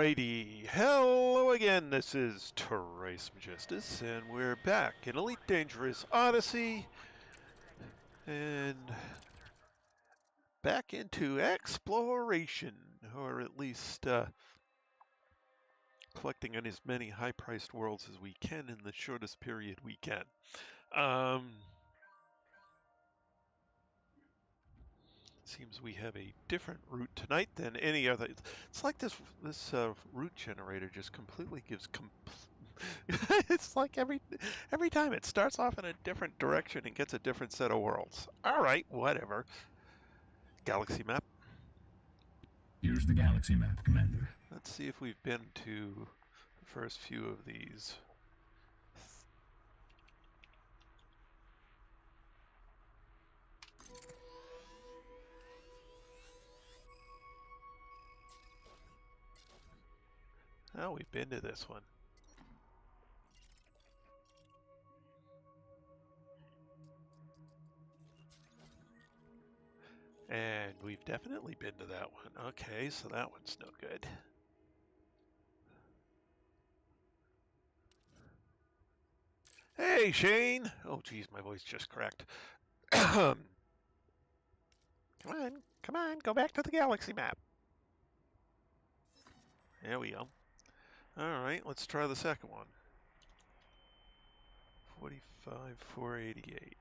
Alrighty, hello again, this is Trace Majestus, and we're back in Elite Dangerous Odyssey, and back into exploration, or at least collecting on as many high-priced worlds as we can in the shortest period we can. Seems we have a different route tonight than any other. It's like this route generator just completely gives. It's like every time it starts off in a different direction and gets a different set of worlds. All right, whatever. Galaxy map. Here's the galaxy map, Commander. Let's see if we've been to the first few of these. Oh, we've been to this one. And we've definitely been to that one. Okay, so that one's no good. Hey, Shane! Oh, geez, my voice just cracked. Come on, go back to the galaxy map. There we go. Alright, let's try the second one. 45,488.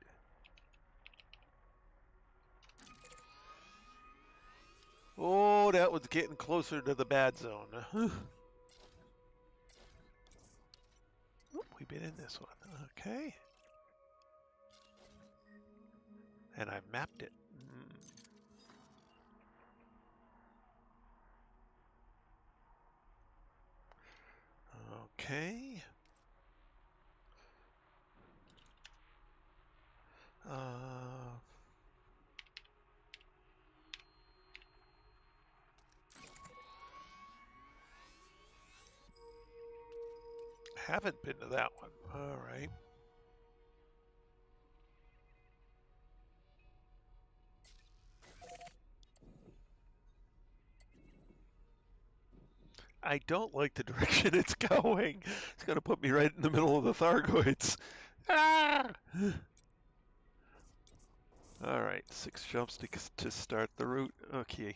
Oh, that was getting closer to the bad zone. Oh, we've been in this one. Okay. And I've mapped it. Okay. Haven't been to that one. All right. I don't like the direction it's going. It's going to put me right in the middle of the Thargoids. Ah! All right, 6 jumps to start the route. Okay.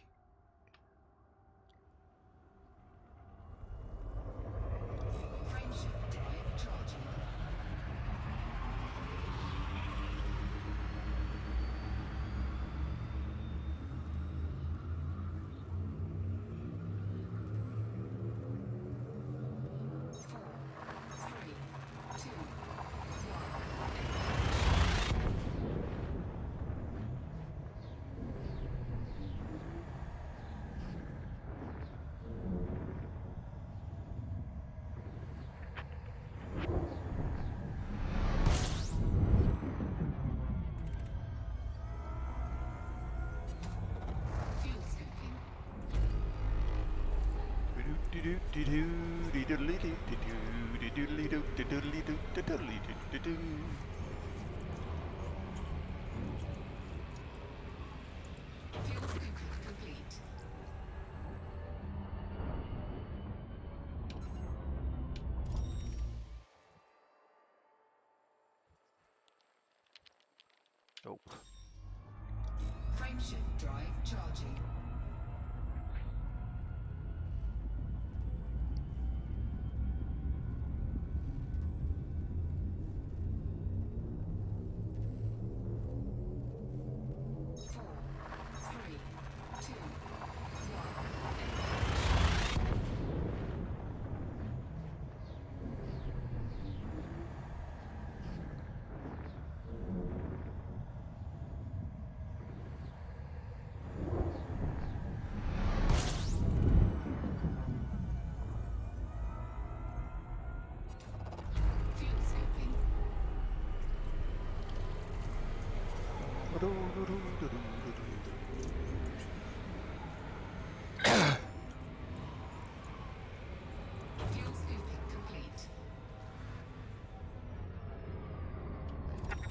Nope. Frameshift drive charging.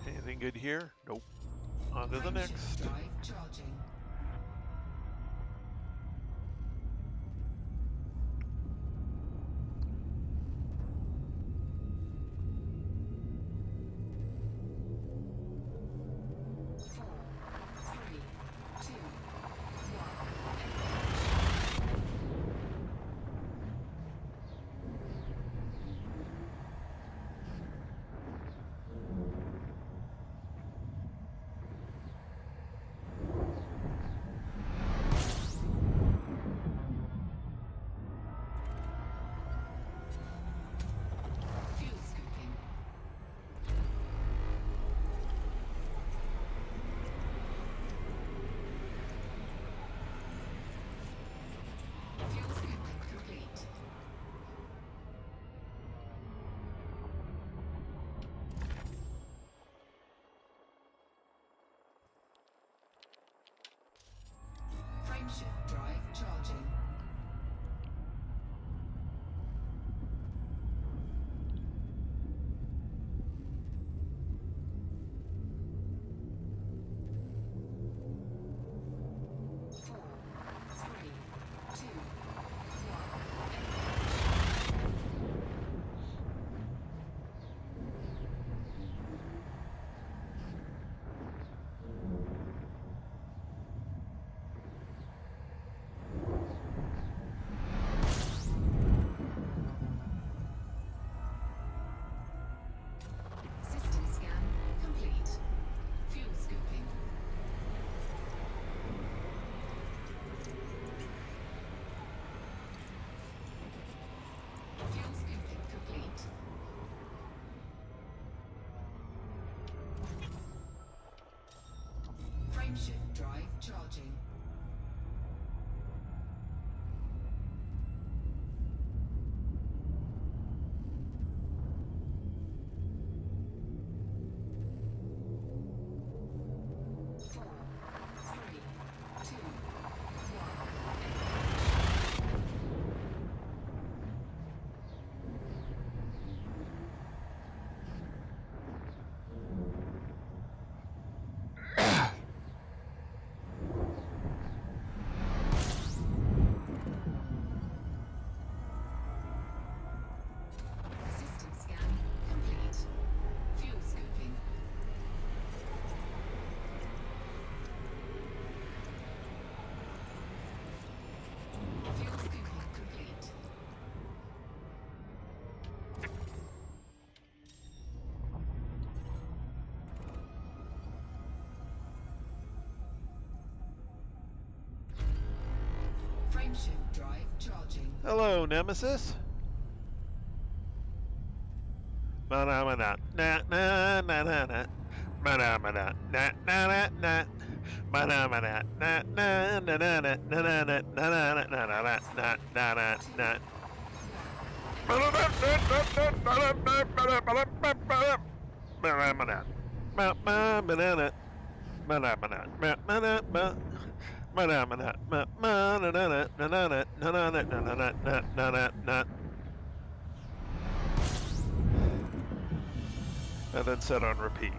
Anything good here? Nope. On to the next. Drive charging. Hello, Nemesis. Manamana, na na na na na. Manamana, na na na na. Manamana, na na na na na na na na na na na na na. And then set on repeat.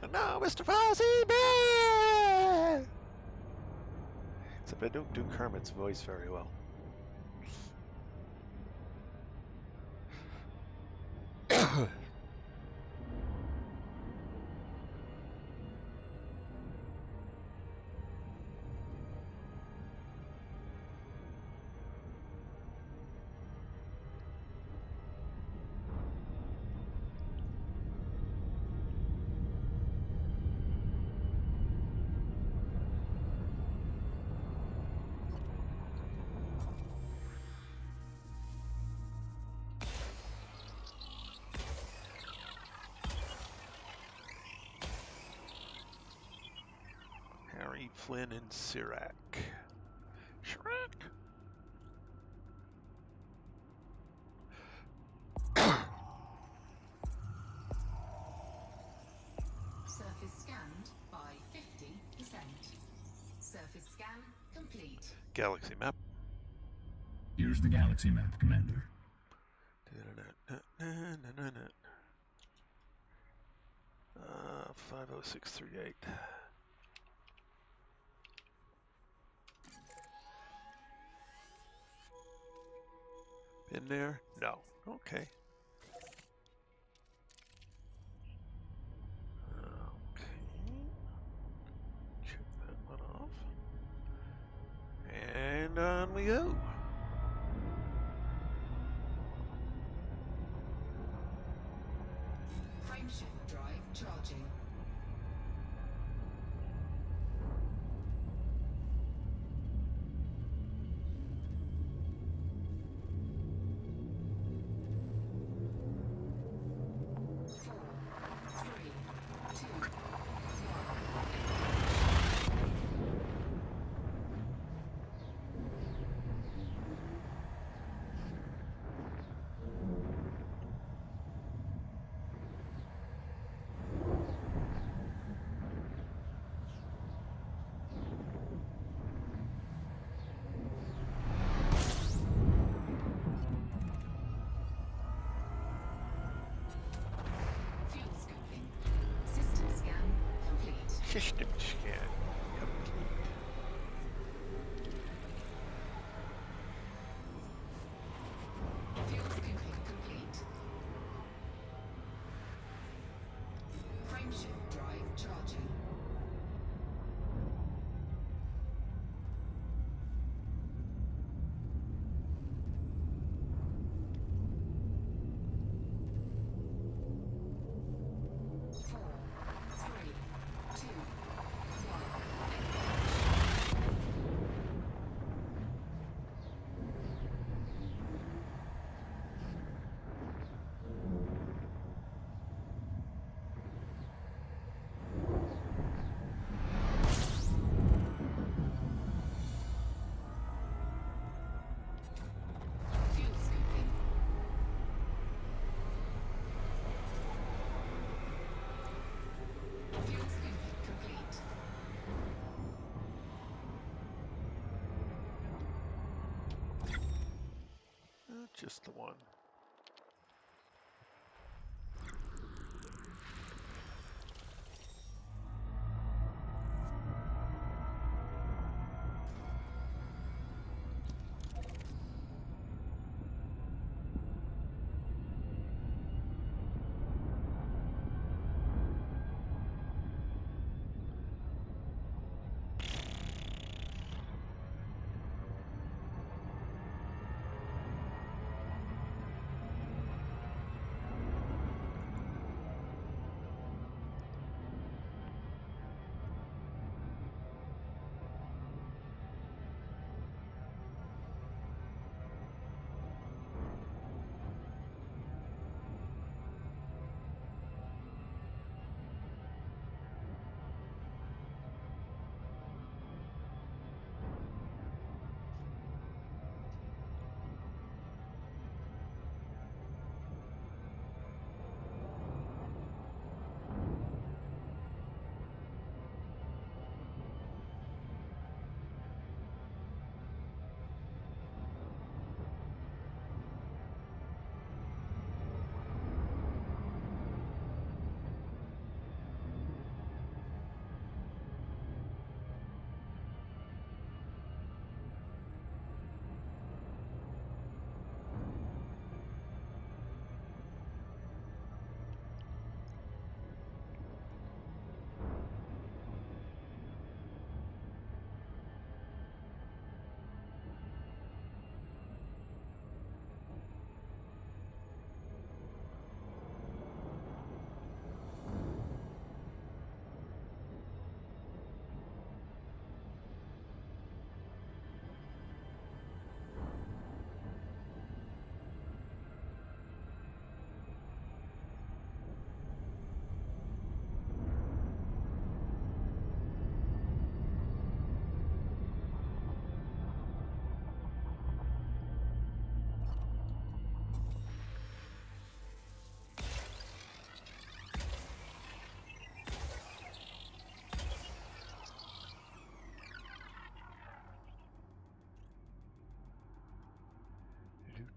And now, Mr. Fozzie Bear! Except I don't do Kermit's voice very well. Harry, Flynn, and Sirac. Shrek! Surface scanned by 50%. Surface scan complete. Galaxy map. Here's the galaxy map, Commander. 50638. Been there? No. Okay. Check that one off. And on we go. Frameshift drive charging. System scan complete. Fuel scooping complete. Frameshift drive charging. Fuel scooping. Fuel scooping complete. Just the one.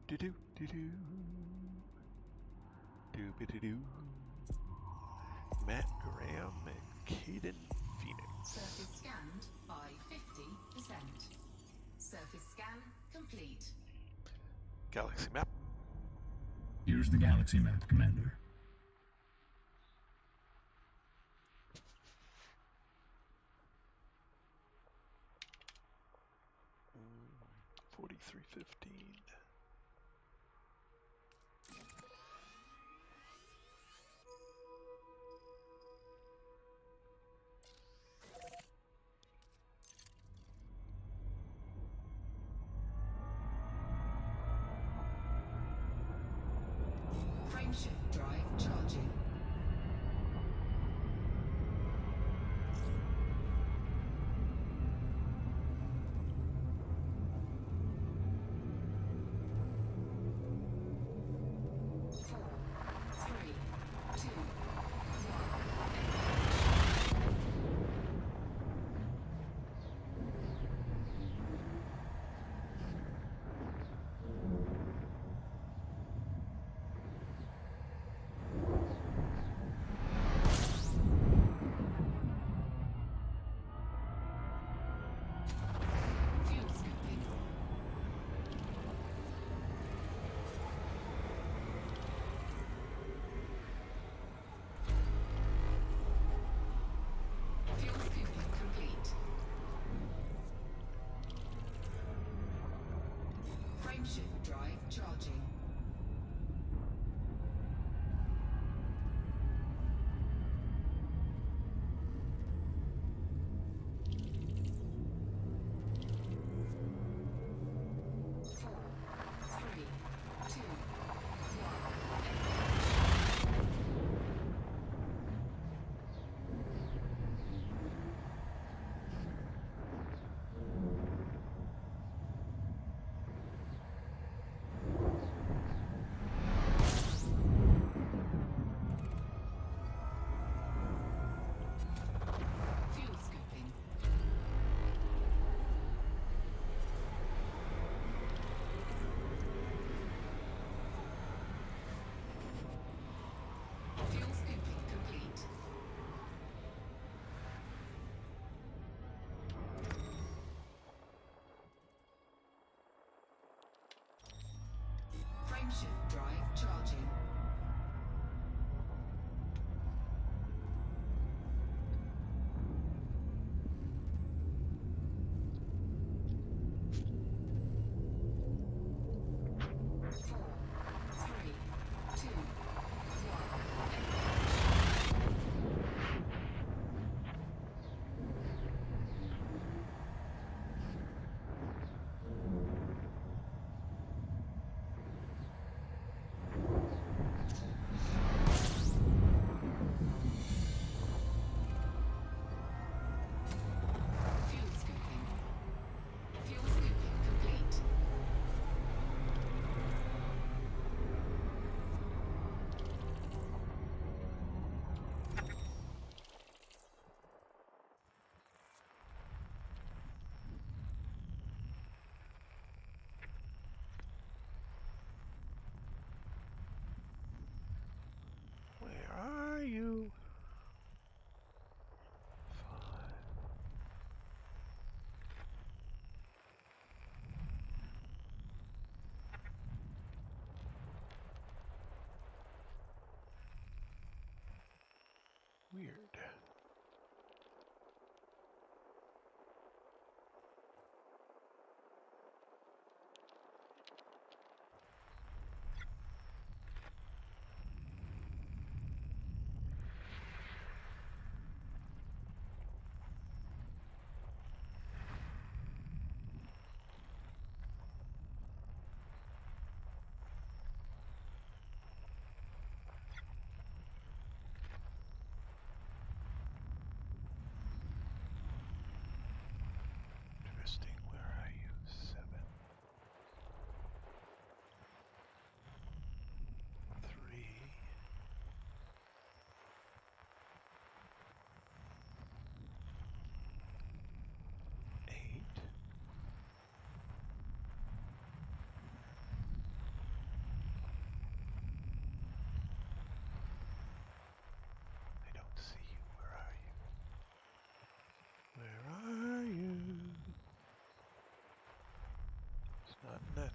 Do do do do. Doo-ba-doo-doo. Matt Graham and Caden Phoenix. Surface scanned by 50%. Surface scan complete. Galaxy map. Here's the galaxy map, Commander. Mm, 4315. Frameshift drive charging.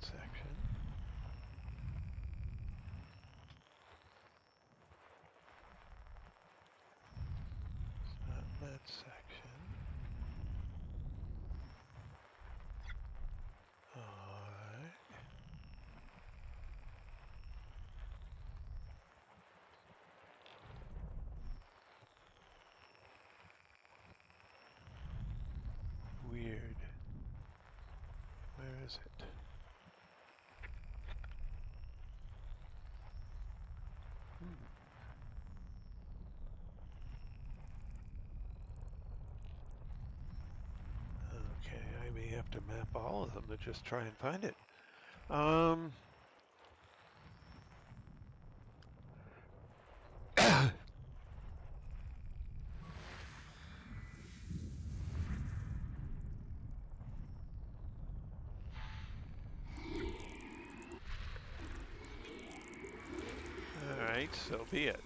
section. It's not in that section. Alright. Weird. Where is it? Okay, I may have to map all of them to just try and find it. Alright, so be it.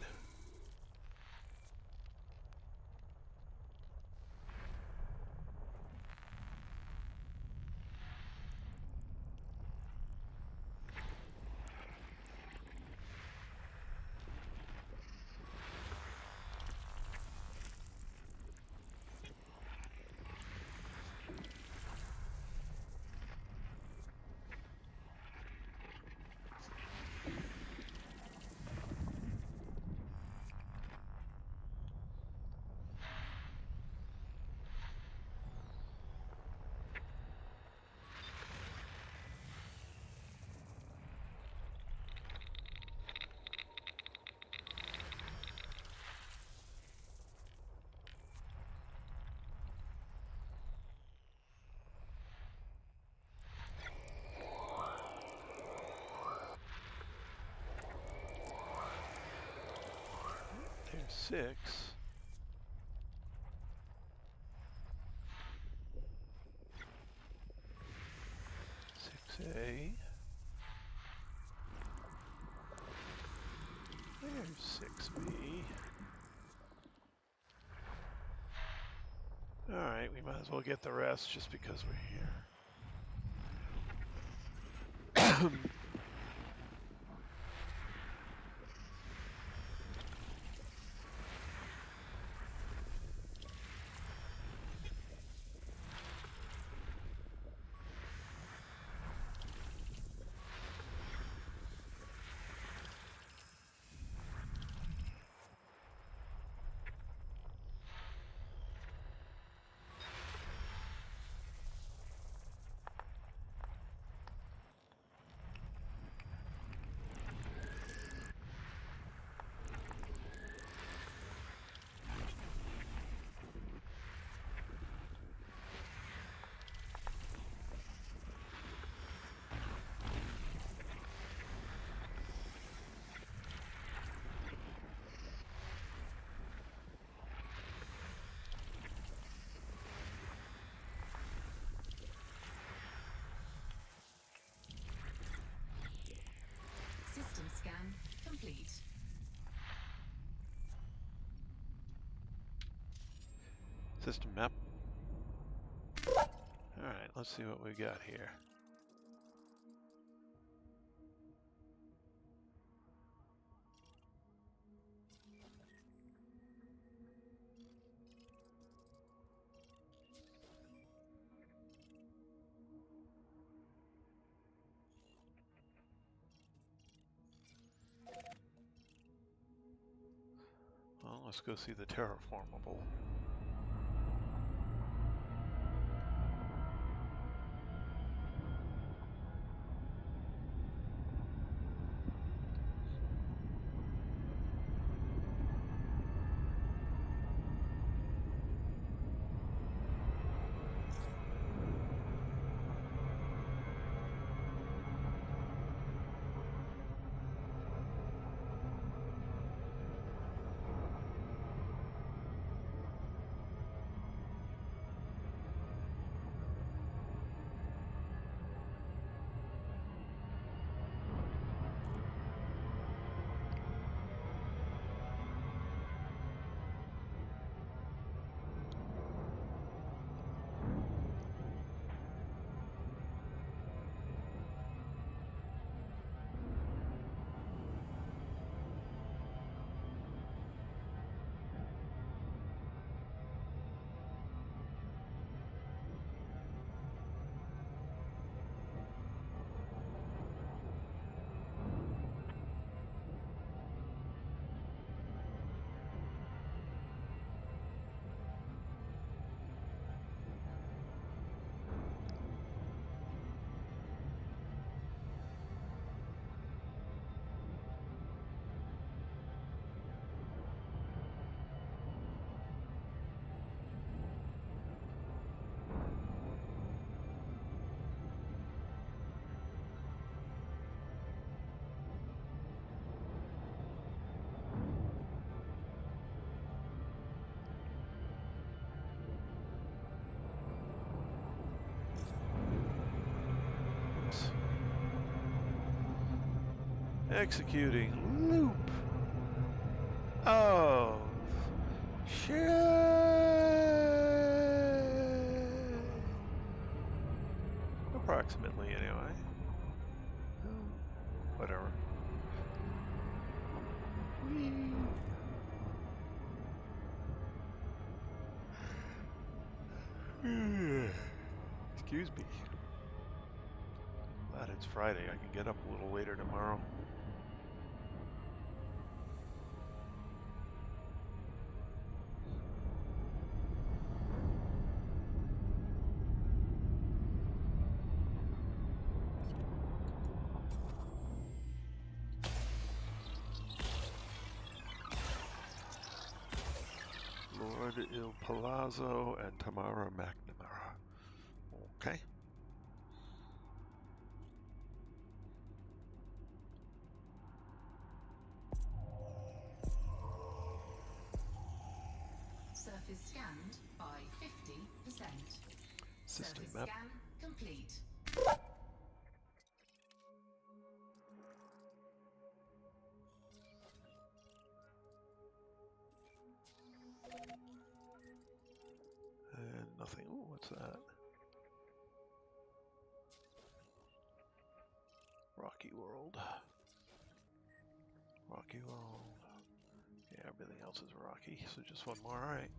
There's 6. 6A. There's 6B. Alright, we might as well get the rest just because we're here. System scan complete. System map. Alright, let's see what we got here. Well, let's go see the terraformable. Executing loop of shit. Approximately, anyway. Whatever. Whee. Excuse me. Glad it's Friday. I can get up a little later tomorrow. Lord Il Palazzo and Tamara McNamara. Okay. Surface scanned by 50%. System Surface map. scan complete. And nothing. Ooh, what's that? Rocky World. Rocky World. Yeah, everything else is rocky, so just one more, alright.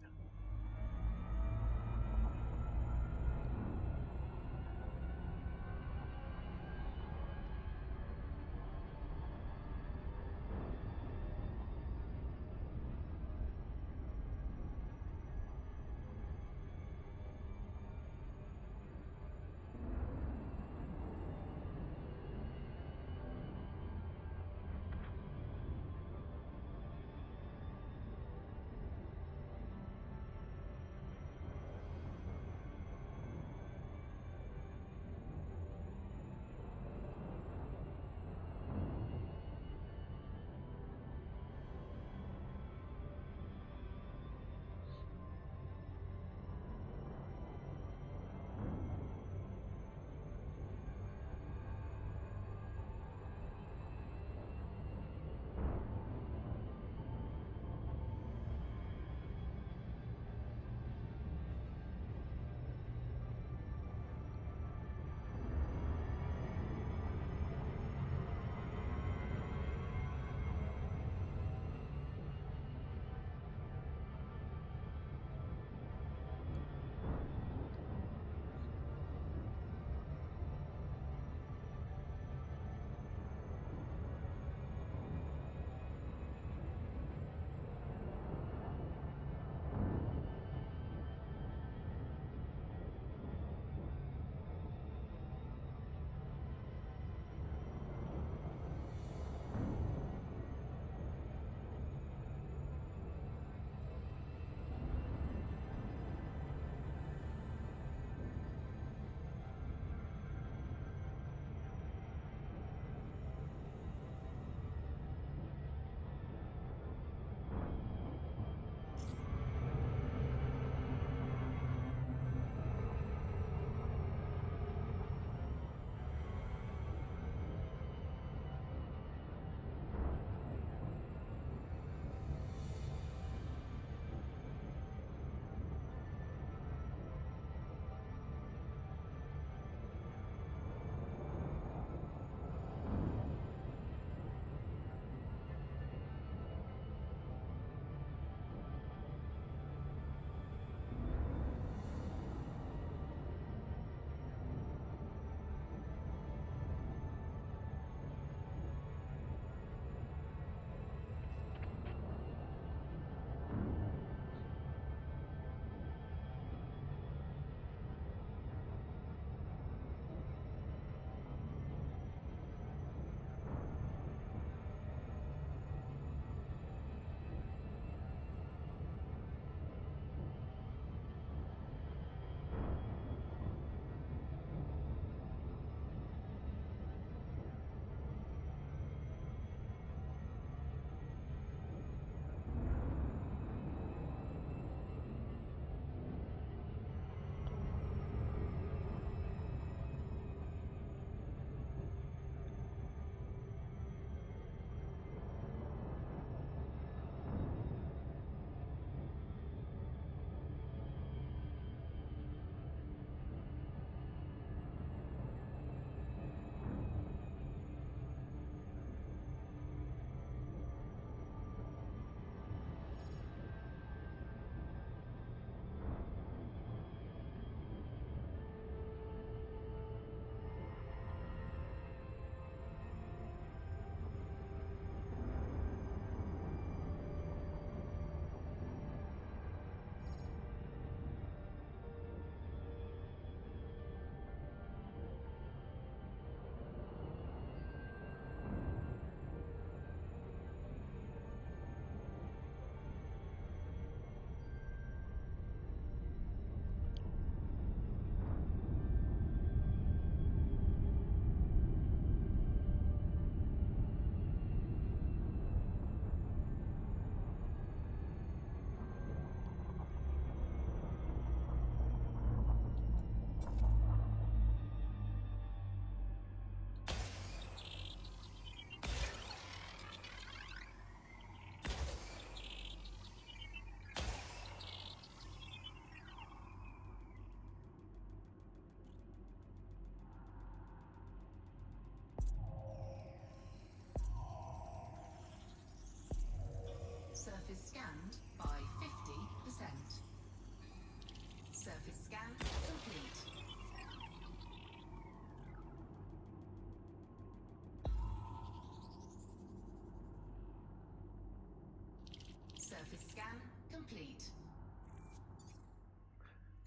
Surface scan complete.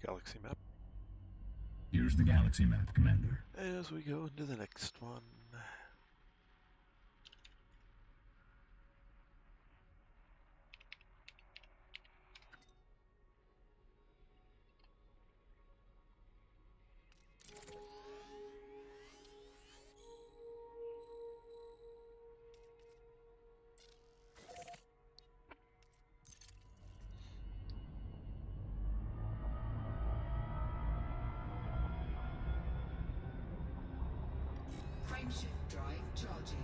Galaxy map. Here's the galaxy map, Commander. As we go into the next one. Frameshift drive charging.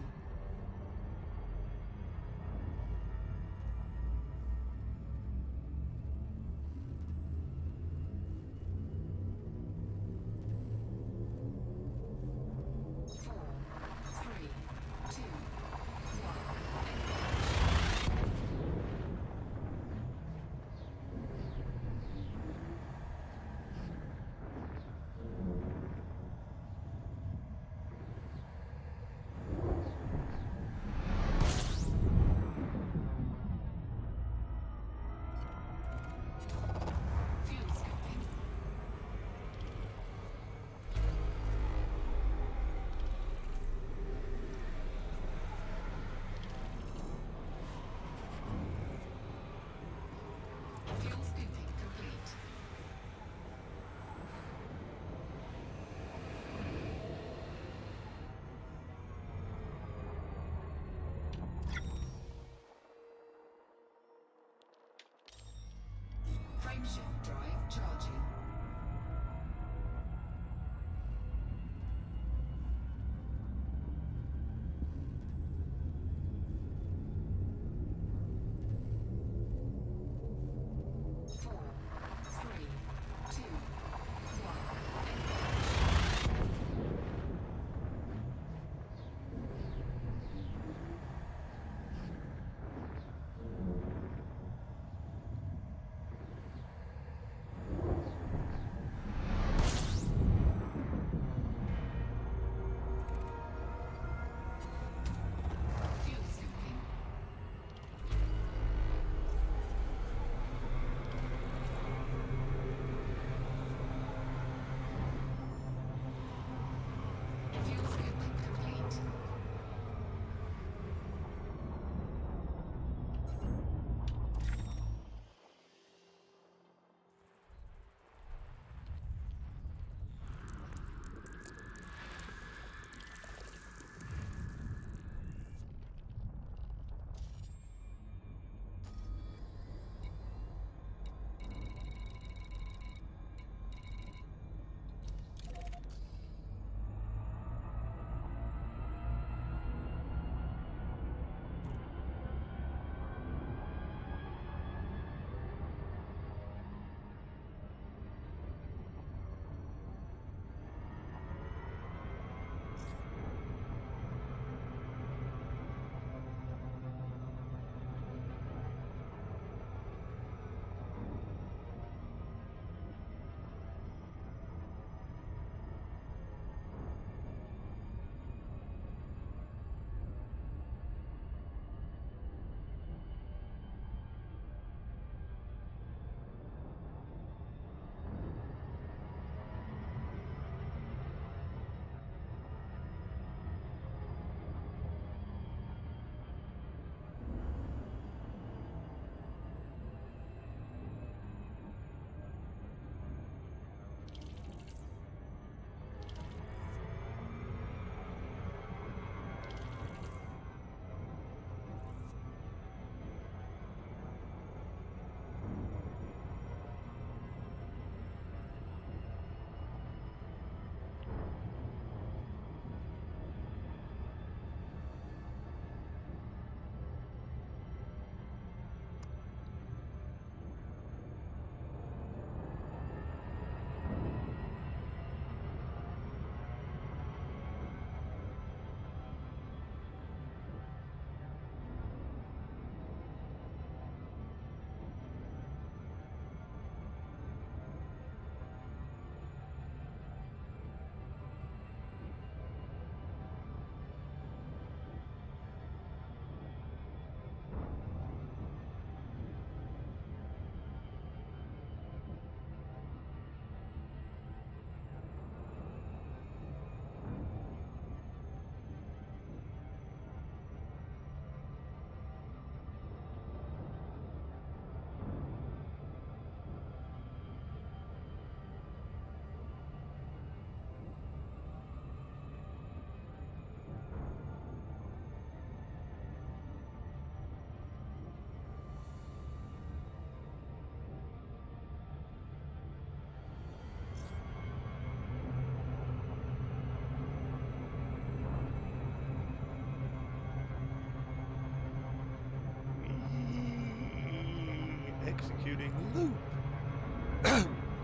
unending loop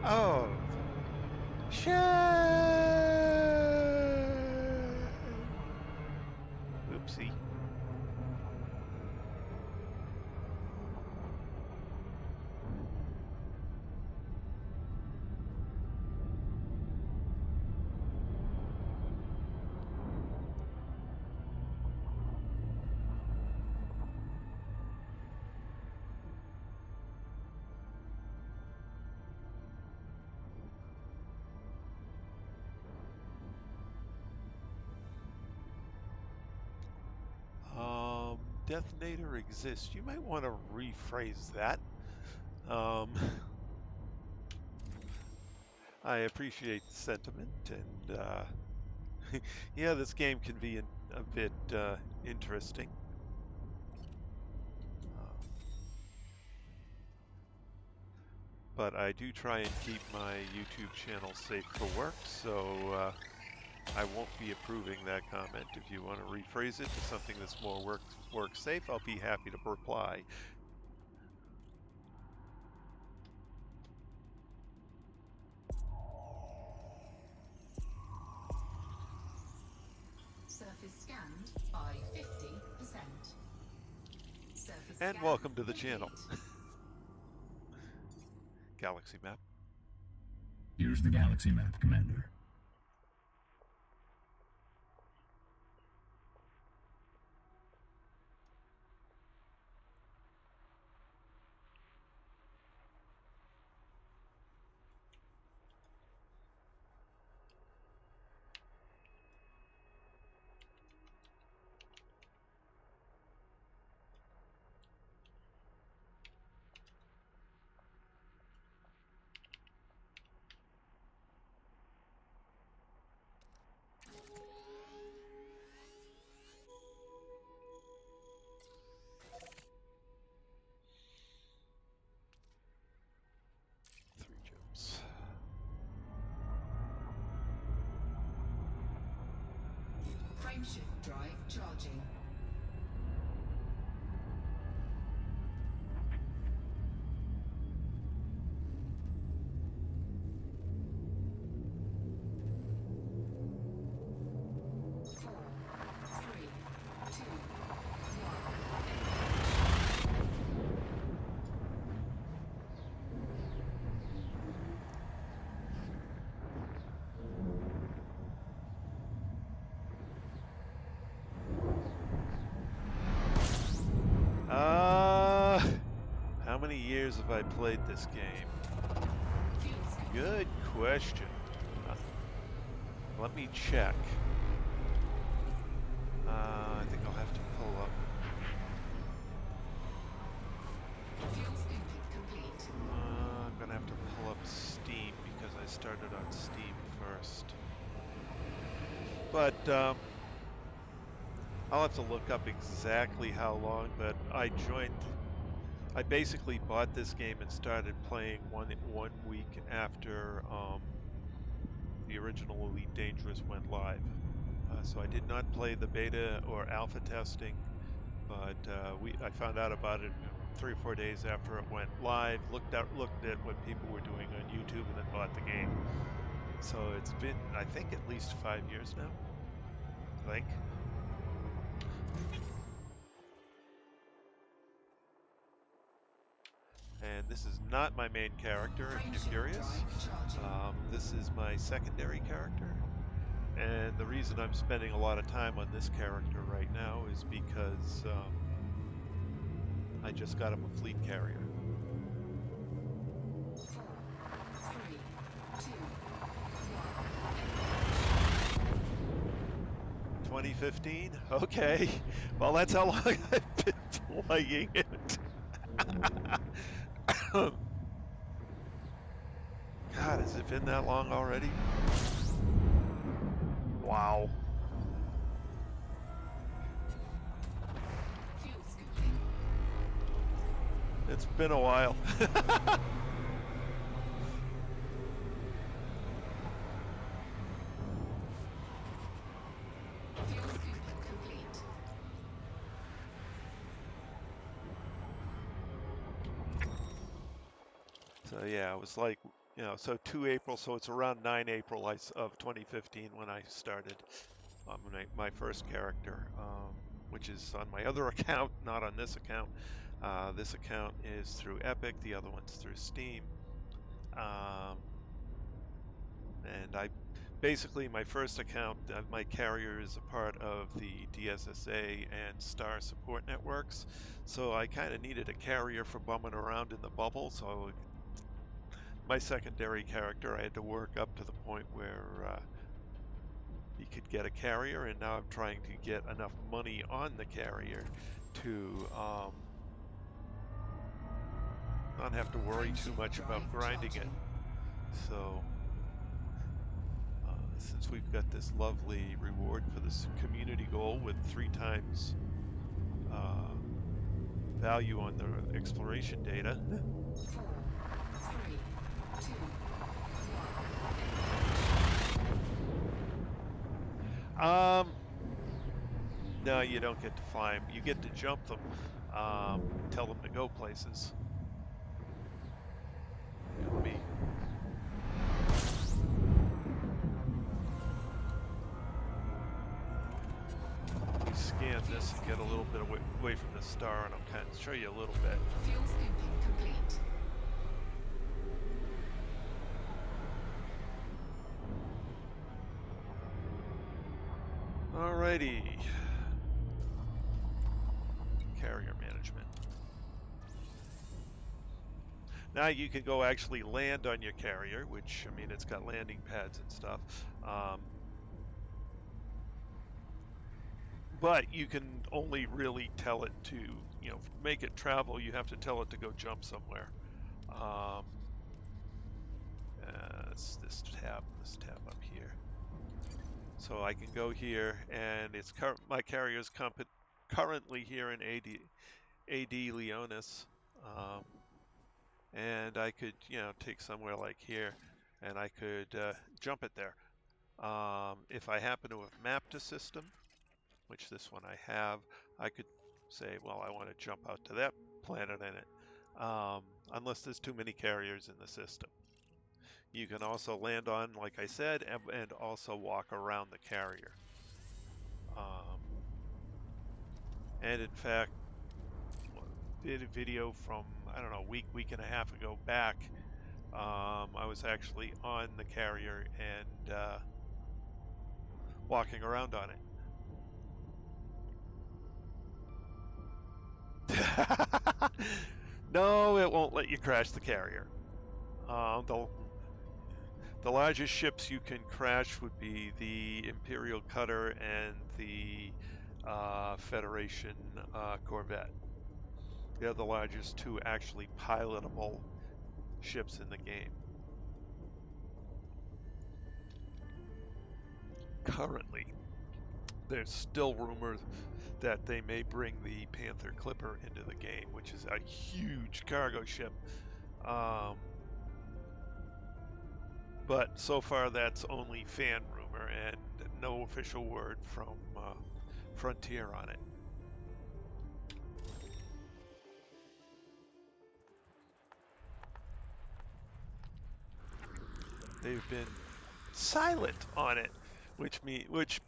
of shame. Oopsie. Detonator exists. You might want to rephrase that. I appreciate the sentiment, and yeah, this game can be a bit interesting. But I do try and keep my YouTube channel safe for work, so I won't be approving that comment. If you want to rephrase it to something that's more work safe, I'll be happy to reply. Surface scanned by 50%. Surface And scan welcome to the complete. channel. Galaxy map. Here's the galaxy map, Commander. Three jumps. Frameshift drive charging. Four, three, two, How many years have I played this game? Good question. Let me check. I think I'll have to pull up. fuel scooping complete. I'm gonna have to pull up Steam because I started on Steam first. But I'll have to look up exactly how long. But I basically bought this game and started playing one week after the original Elite Dangerous went live. So I did not play the beta or alpha testing, but I found out about it 3 or 4 days after it went live. Looked at what people were doing on YouTube, and then bought the game. So it's been, I think, at least 5 years now. I think. And this is not my main character, if you're curious. This is my secondary character. And the reason I'm spending a lot of time on this character right now is because I just got him a fleet carrier. 4, 3, 2, 2015? Okay. Well, that's how long I've been playing it. God, has it been that long already? Wow. fuel scooping. It's been a while. Fuel scooping complete. So yeah, it was like, so 2 April, so it's around 9 April of 2015 when I started on my first character, which is on my other account, not on this account. This account is through Epic, the other one's through Steam. And basically my first account, my carrier is a part of the DSSA and Star support networks. So I kind of needed a carrier for bumming around in the bubble. So my secondary character, I had to work up to the point where he could get a carrier, and now I'm trying to get enough money on the carrier to not have to worry too much about grinding it. So since we've got this lovely reward for this community goal with 3 times value on the exploration data. 4, 3, 2, 1. No, you don't get to fly them. You get to jump them, tell them to go places. Let me scan this and get a little bit away from the star, and I'll kind of show you a little bit. Fuel scooping complete. Alrighty. Carrier management. Now you can go actually land on your carrier, which, I mean, it's got landing pads and stuff. But you can only really tell it to, make it travel, you have to tell it to go jump somewhere. It's this tab up here. So I can go here, and it's my carrier's currently here in AD Leonis, and I could, take somewhere like here, and I could jump it there. If I happen to have mapped a system, which this one I have, I could say, well, I want to jump out to that planet in it, unless there's too many carriers in the system. You can also land on, like I said, and also walk around the carrier. And in fact, did a video from, I don't know, week and a half ago back. I was actually on the carrier and walking around on it. No, it won't let you crash the carrier. The largest ships you can crash would be the Imperial Cutter and the Federation Corvette. They're the largest 2 actually pilotable ships in the game. Currently, there's still rumors that they may bring the Panther Clipper into the game, which is a huge cargo ship. But so far that's only fan rumor and no official word from Frontier on it. They've been silent on it, which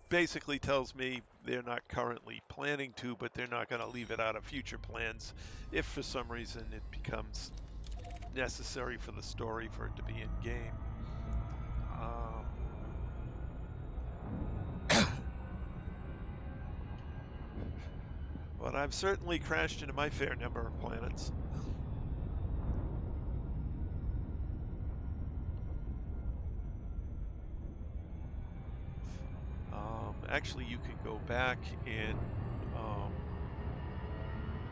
basically tells me they're not currently planning to, but they're not going to leave it out of future plans if for some reason it becomes necessary for the story for it to be in game. But I've certainly crashed into my fair number of planets. Actually, you can go back in,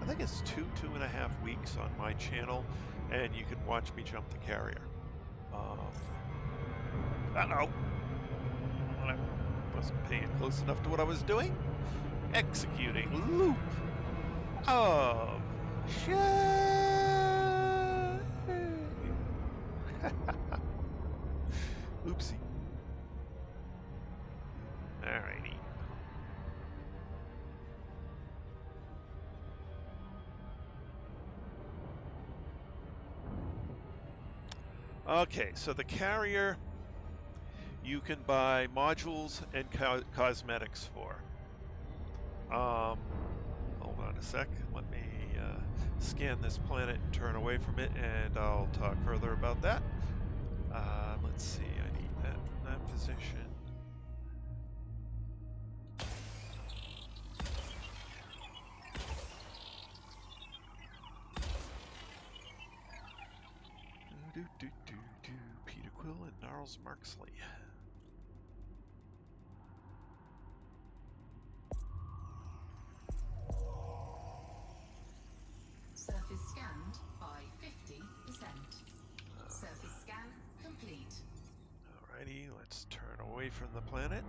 I think it's 2.5 weeks on my channel, and you can watch me jump the carrier. Uh-oh. I wasn't paying close enough to what I was doing. Executing loop of shame. Oopsie. Alrighty. Okay, so the carrier you can buy modules and cosmetics for. Hold on a sec. Let me scan this planet and turn away from it, and I'll talk further about that. Let's see, I need that in that position. Peter Quill and Gnarls Marksley. Surface scanned by 50%. Surface scan complete. Alrighty, let's turn away from the planet.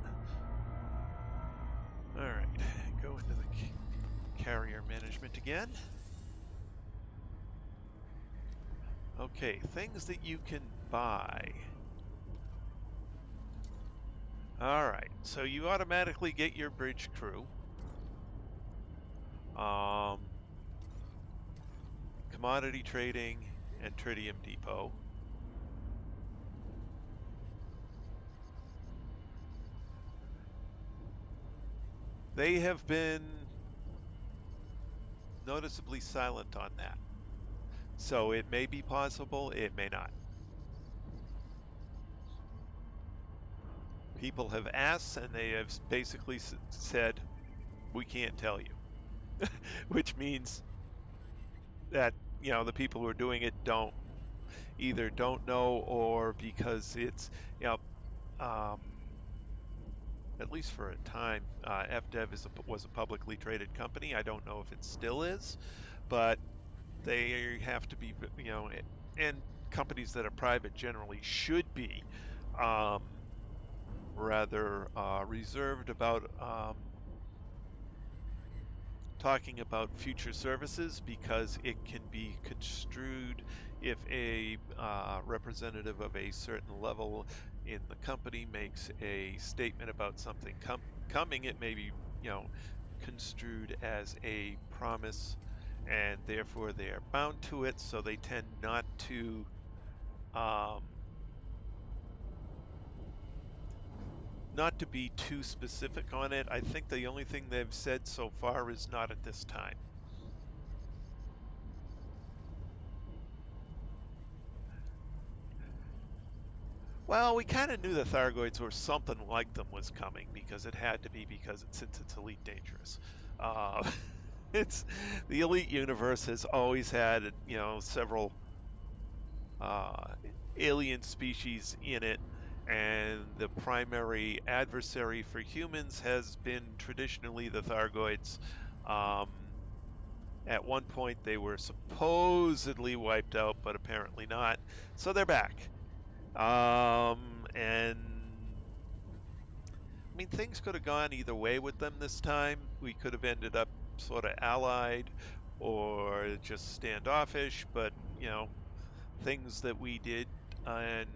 Alright, go into the carrier management again. Okay, things that you can buy. Alright, so you automatically get your bridge crew. Commodity trading and tritium depot. They have been noticeably silent on that. So it may be possible, it may not. People have asked and they have basically said, we can't tell you. Which means that, you know, the people who are doing it either don't know, or because it's, you know, at least for a time, FDev was a publicly traded company. I don't know if it still is, but they have to be, you know, and companies that are private generally should be rather reserved about talking about future services, because it can be construed if a representative of a certain level in the company makes a statement about something coming, it may be, you know, construed as a promise, and therefore they are bound to it, so they tend not to be too specific on it. I think the only thing they've said so far is not at this time. Well, we kind of knew the Thargoids or something like them was coming, because it had to be, because since it's Elite Dangerous. It's the Elite universe has always had, you know, several alien species in it, and the primary adversary for humans has been traditionally the Thargoids. At one point they were supposedly wiped out, but apparently not, so they're back. And I mean, things could have gone either way with them this time. We could have ended up sort of allied or just standoffish, but, you know, things that we did and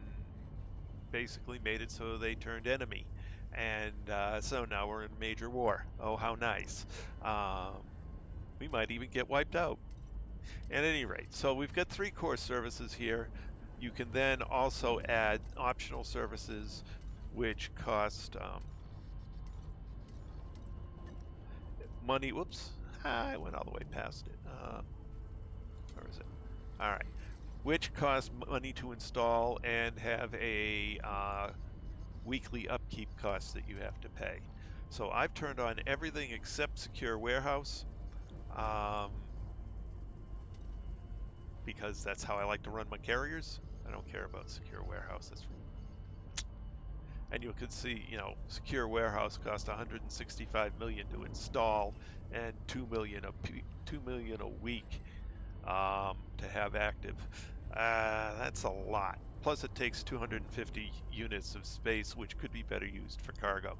basically made it so they turned enemy. And so now we're in major war. Oh, how nice. We might even get wiped out. At any rate, so we've got 3 core services here. You can then also add optional services which cost money. Whoops, I went all the way past it. Where is it? All right. Which cost money to install and have a weekly upkeep costs that you have to pay. So I've turned on everything except Secure Warehouse, because that's how I like to run my carriers. I don't care about Secure Warehouse. And you can see, you know, Secure Warehouse cost 165 million to install and 2 million a week to have active. That's a lot. Plus it takes 250 units of space, which could be better used for cargo.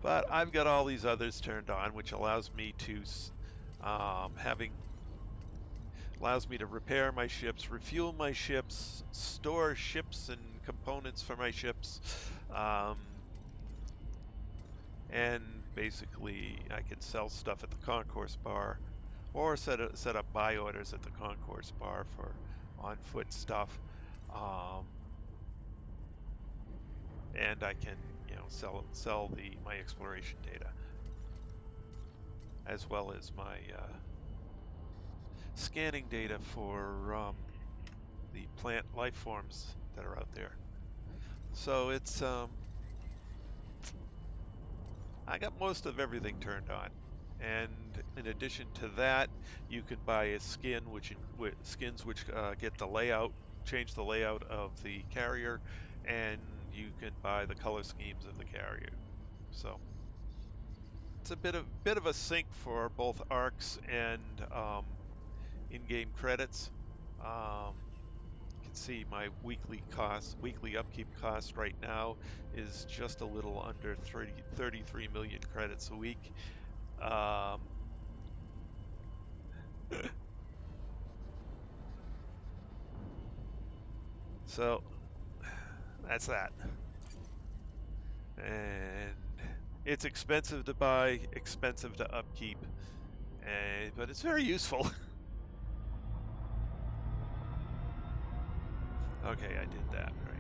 But I've got all these others turned on, which allows me to repair my ships, refuel my ships, store ships and components for my ships, and basically I can sell stuff at the concourse bar, or set up buy orders at the concourse bar for on foot stuff, and I can, sell my exploration data, as well as my scanning data for the plant life forms that are out there. So it's I got most of everything turned on. And in addition to that, you can buy a skin, skins which get the layout, change the layout of the carrier, and you can buy the color schemes of the carrier. So it's a bit of a sink for both arcs and in-game credits. You can see my weekly upkeep cost right now is just a little under 33 million credits a week. So that's that. And it's expensive to buy, expensive to upkeep, but it's very useful. Okay, I did that right.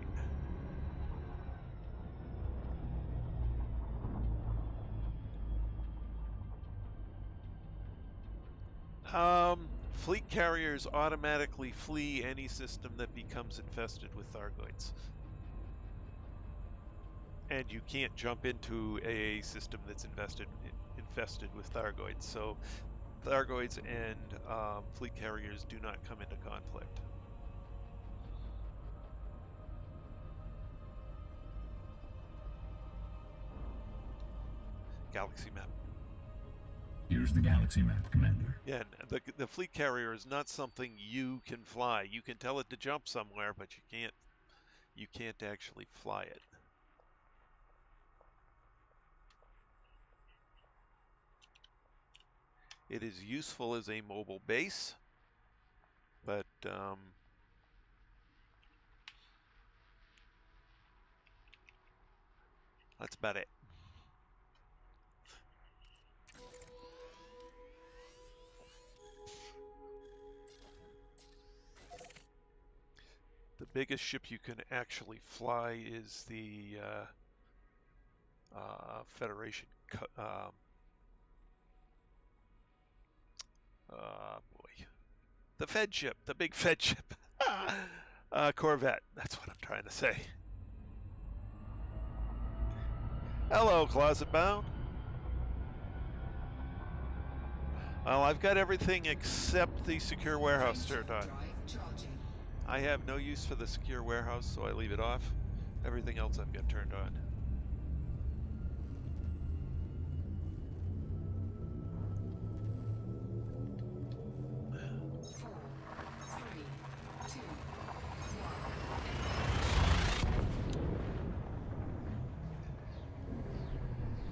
Fleet carriers automatically flee any system that becomes infested with Thargoids. And you can't jump into a system that's infested with Thargoids. So Thargoids and fleet carriers do not come into conflict. Galaxy map. Here's the galaxy map, Commander. Yeah, and the fleet carrier is not something you can fly. You can tell it to jump somewhere, but you can't actually fly it. It is useful as a mobile base, but that's about it. The biggest ship you can actually fly is the Federation. Boy, the Fed ship, the big Fed ship. Corvette. That's what I'm trying to say. Hello, Closet Bound. Well, I've got everything except the secure warehouse turned on. I have no use for the secure warehouse, so I leave it off. Everything else I've got turned on.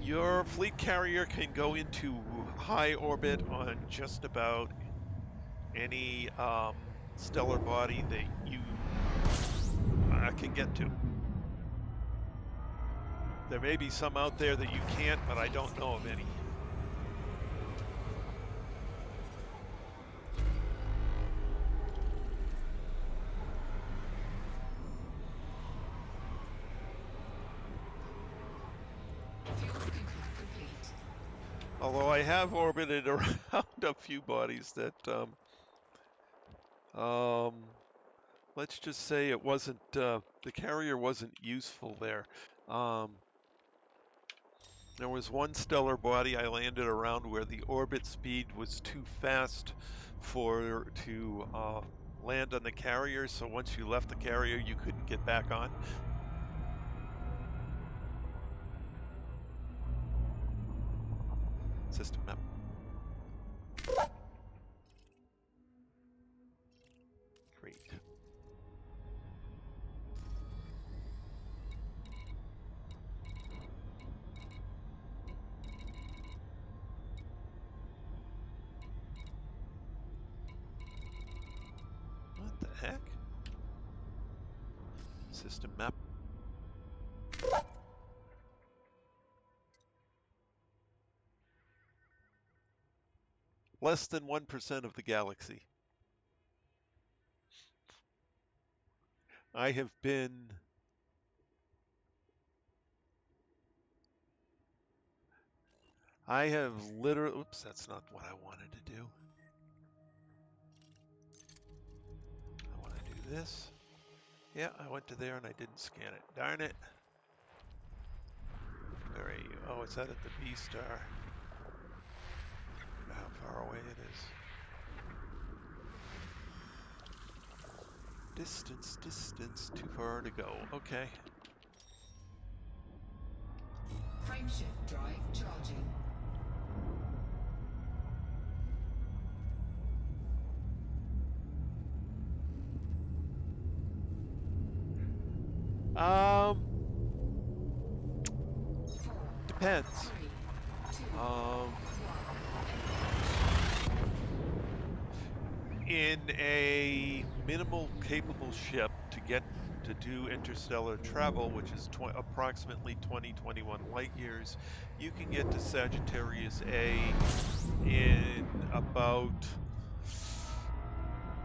Your fleet carrier can go into high orbit on just about any stellar body that you can get to. There may be some out there that you can't, but I don't know of any. Although I have orbited around a few bodies that, let's just say it wasn't, the carrier wasn't useful there. There was one stellar body I landed around where the orbit speed was too fast to land on the carrier, so once you left the carrier, you couldn't get back on. System map. Great. What the heck? System map. Less than 1% of the galaxy. I have been... I have literally... Oops, that's not what I wanted to do. I want to do this. Yeah, I went to there and I didn't scan it. Darn it. Where are you? Oh, it's out at the B star. I wonder how far away it is. Distance, distance, too far to go. Okay. Frameshift drive charging. Depends. 3, 2, In a minimal capable ship to do interstellar travel, which is approximately 2021 light years, you can get to Sagittarius A in about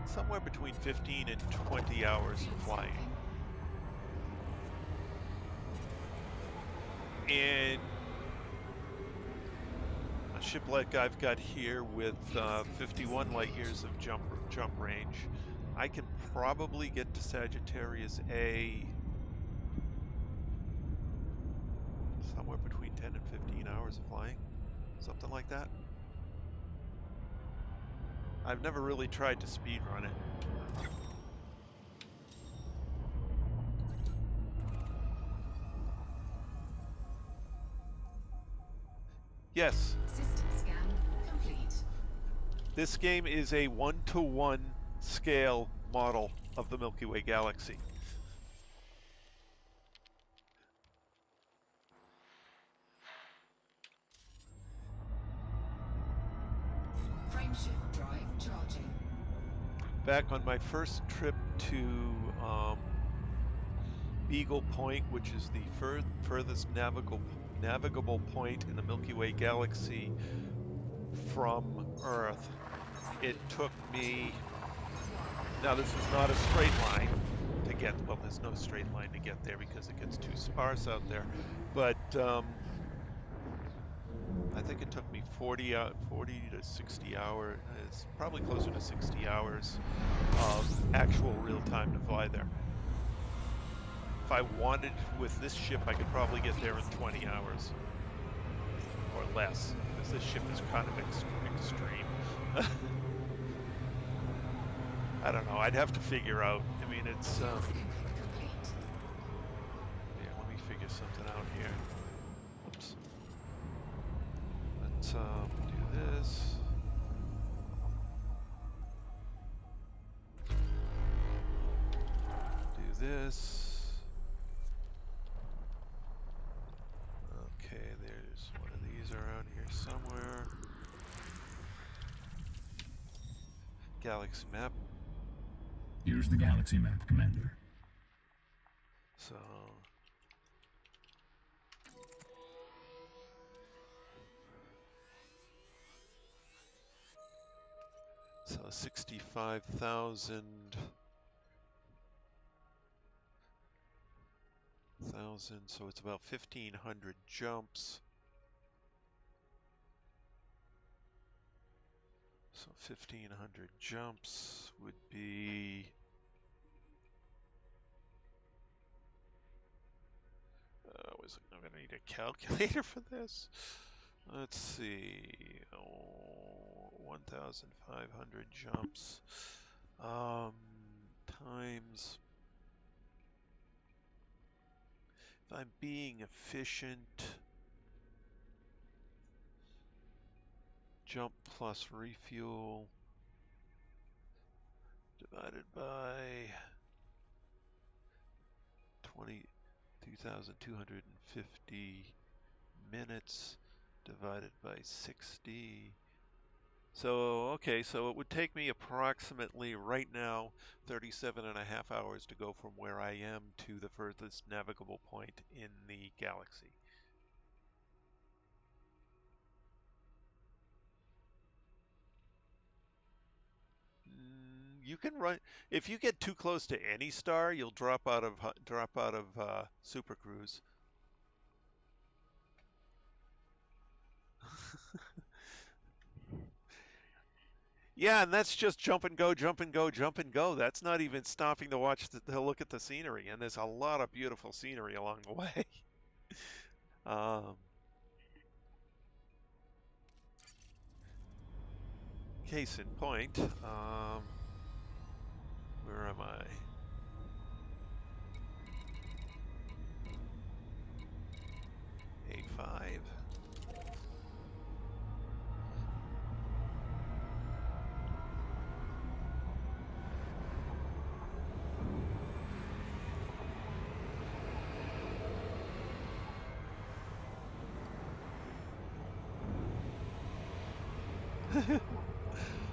somewhere between 15 and 20 hours of flying. In a ship like I've got here with 51 light years of jump range, I can probably get to Sagittarius A somewhere between 10 and 15 hours of flying, something like that. I've never really tried to speed run it. Yes. System scan complete. This game is a 1-to-1 scale model of the Milky Way galaxy. Frameshift drive charging. Back on my first trip to Beagle Point, which is the furthest navigable point in the Milky Way galaxy from Earth, it took me... Now this is not a straight line to get... Well, there's no straight line to get there because it gets too sparse out there. But I think it took me 40 to 60 hours. It's probably closer to 60 hours of actual real time to fly there. If I wanted with this ship, I could probably get there in 20 hours or less, because this ship is kind of extreme. I don't know. I'd have to figure out. I mean, it's. Yeah, let me figure something out here. Oops. Let's do this. Do this. Okay, there's one of these around here somewhere. Galaxy map. Here's the galaxy map, Commander. So 65,000 so it's about 1,500 jumps. So 1,500 jumps would be I'm going to need a calculator for this. Let's see. 1,500 jumps times. If I'm being efficient, jump plus refuel divided by 22,250 minutes divided by 60. So, okay, so it would take me approximately right now 37 and a half hours to go from where I am to the furthest navigable point in the galaxy. You can run if you get too close to any star, you'll drop out of Super Cruise. Yeah, and that's just jump and go, jump and go, jump and go. That's not even stopping to watch to look at the scenery, and there's a lot of beautiful scenery along the way. Um, Case in point, where am I? A5.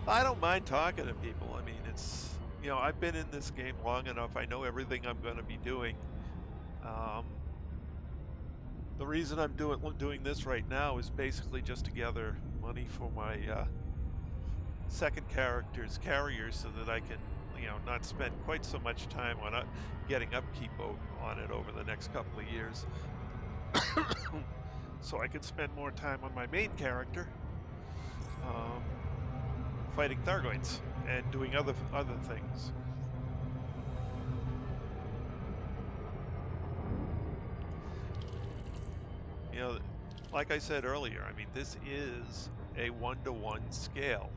I don't mind talking to people. I mean, it's, I've been in this game long enough. I know everything I'm going to be doing. Um, the reason I'm doing this right now is basically just to gather money for my second character's carrier so that I can, not spend quite so much time on getting upkeep on it over the next couple of years. So I can spend more time on my main character, fighting Thargoids and doing other things. You know, like I said earlier, I mean, this is a 1-to-1 scale.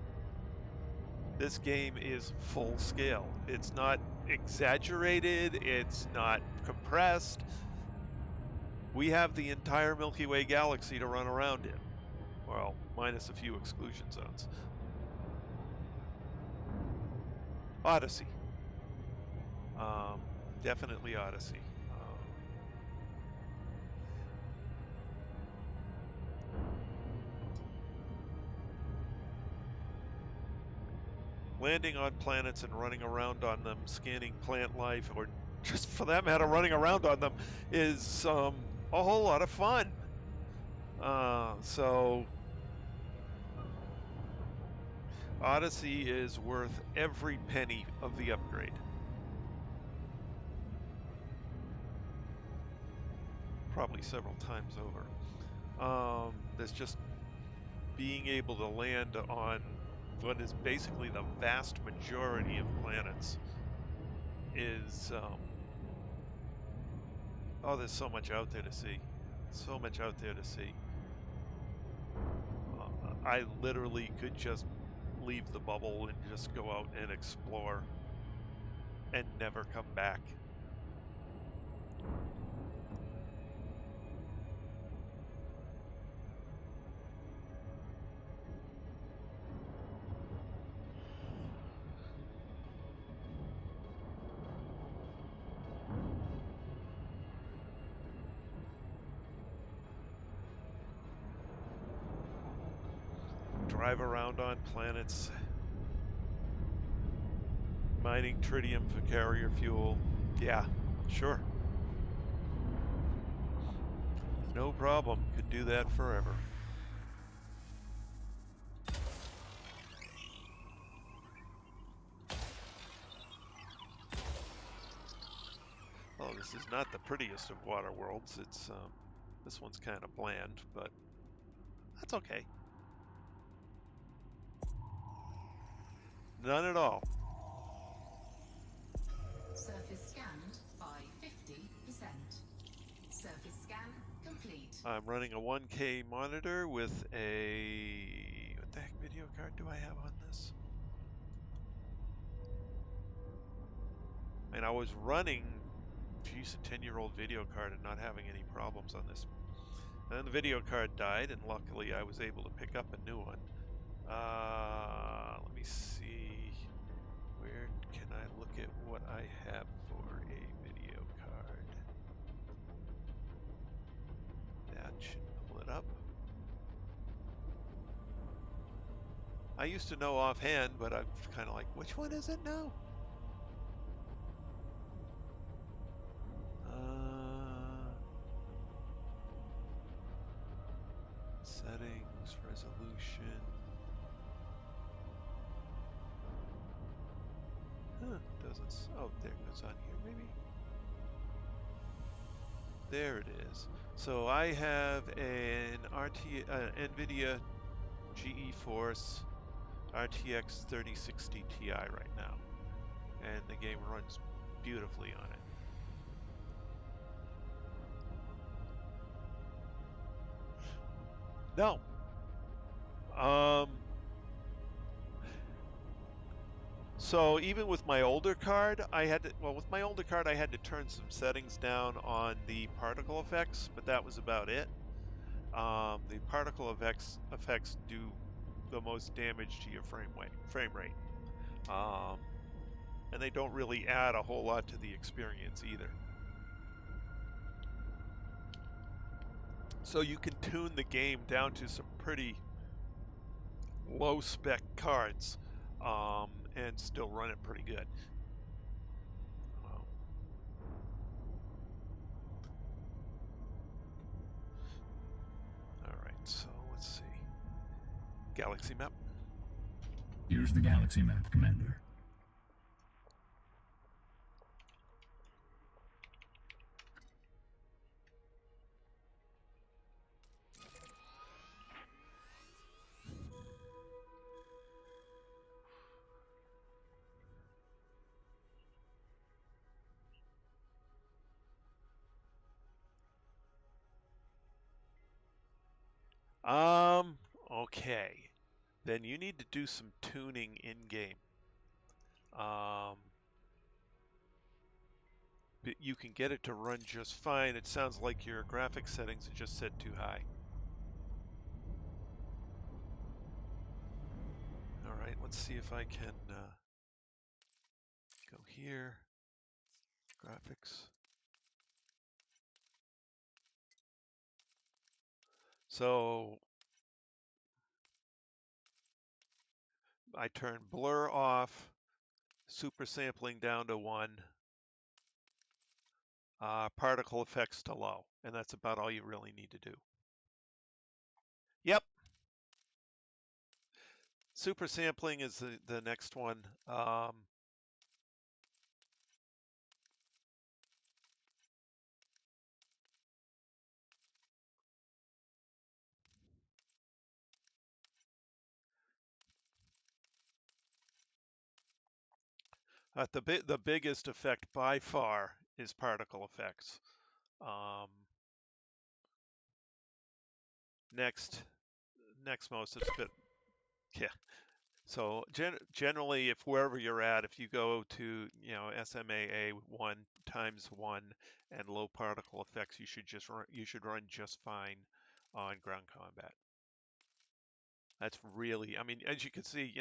This game is full scale. It's not exaggerated, it's not compressed. We have the entire Milky Way galaxy to run around in. Well, minus a few exclusion zones. Odyssey. Definitely Odyssey. Landing on planets and running around on them, scanning plant life, or just for that matter, running around on them, is a whole lot of fun. So Odyssey is worth every penny of the upgrade. Probably several times over. There's just being able to land on what is basically the vast majority of planets is, there's so much out there to see. So much out there to see. I literally could just leave the bubble and just go out and explore and never come back. Drive around on planets, mining tritium for carrier fuel. Yeah, sure. No problem. Could do that forever. Oh, this is not the prettiest of water worlds. It's this one's kind of bland, but that's okay. None at all. Surface scanned by 50%. Surface scan complete. I'm running a 1K monitor with a... What the heck video card do I have on this? And I was running, geez, a 10-year-old video card and not having any problems on this. And then the video card died, and luckily I was able to pick up a new one. Let me see. Where can I look at what I have for a video card? That should pull it up. I used to know offhand, but I'm kind of like, which one is it now? Settings, resolution. Doesn't. Oh, there it goes on here, maybe. There it is. So I have an NVIDIA GeForce RTX 3060 Ti right now, and the game runs beautifully on it. No. So even with my older card, I had to turn some settings down on the particle effects, but that was about it. The particle effects do the most damage to your frame rate. And they don't really add a whole lot to the experience either. So you can tune the game down to some pretty low spec cards and still run it pretty good. All right, so let's see. Galaxy map. Here's the galaxy map, Commander. Okay. Then you need to do some tuning in game. But you can get it to run just fine. It sounds like your graphics settings are just set too high. All right, let's see if I can go here. Graphics. So I turn blur off, super sampling down to 1, particle effects to low, and that's about all you really need to do. Yep. Super sampling is the next one. The biggest effect by far is particle effects. Next most is bit, yeah. So generally, if wherever you're at, if you go to SMAA 1 times 1 and low particle effects, you should run just fine on ground combat. That's really, I mean, as you can see,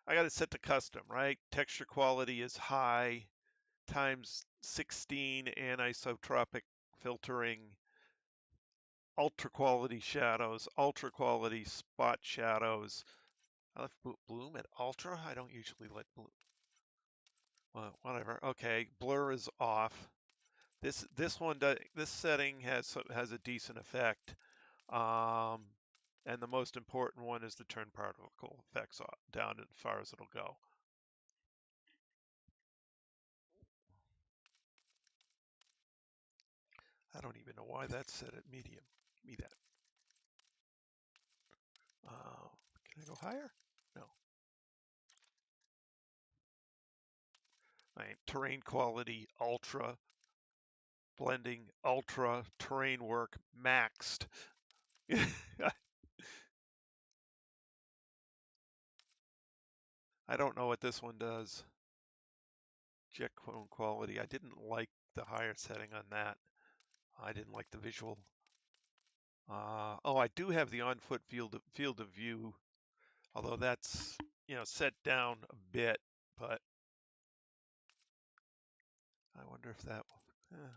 I got it set to custom, right? Texture quality is high, times 16 anisotropic filtering, ultra quality shadows, ultra quality spot shadows. I left bloom at ultra. I don't usually let bloom. Well, whatever. Okay, blur is off. This setting has a decent effect. And the most important one is to turn particle effects down as far as it'll go. I don't even know why that's set at medium. Give me that. Can I go higher? No. Right. Terrain quality, ultra. Blending, ultra. Terrain work, maxed. I don't know what this one does. Jet clone quality. I didn't like the higher setting on that. I didn't like the visual. Oh, I do have the on-foot field of view, although that's set down a bit. But I wonder if that.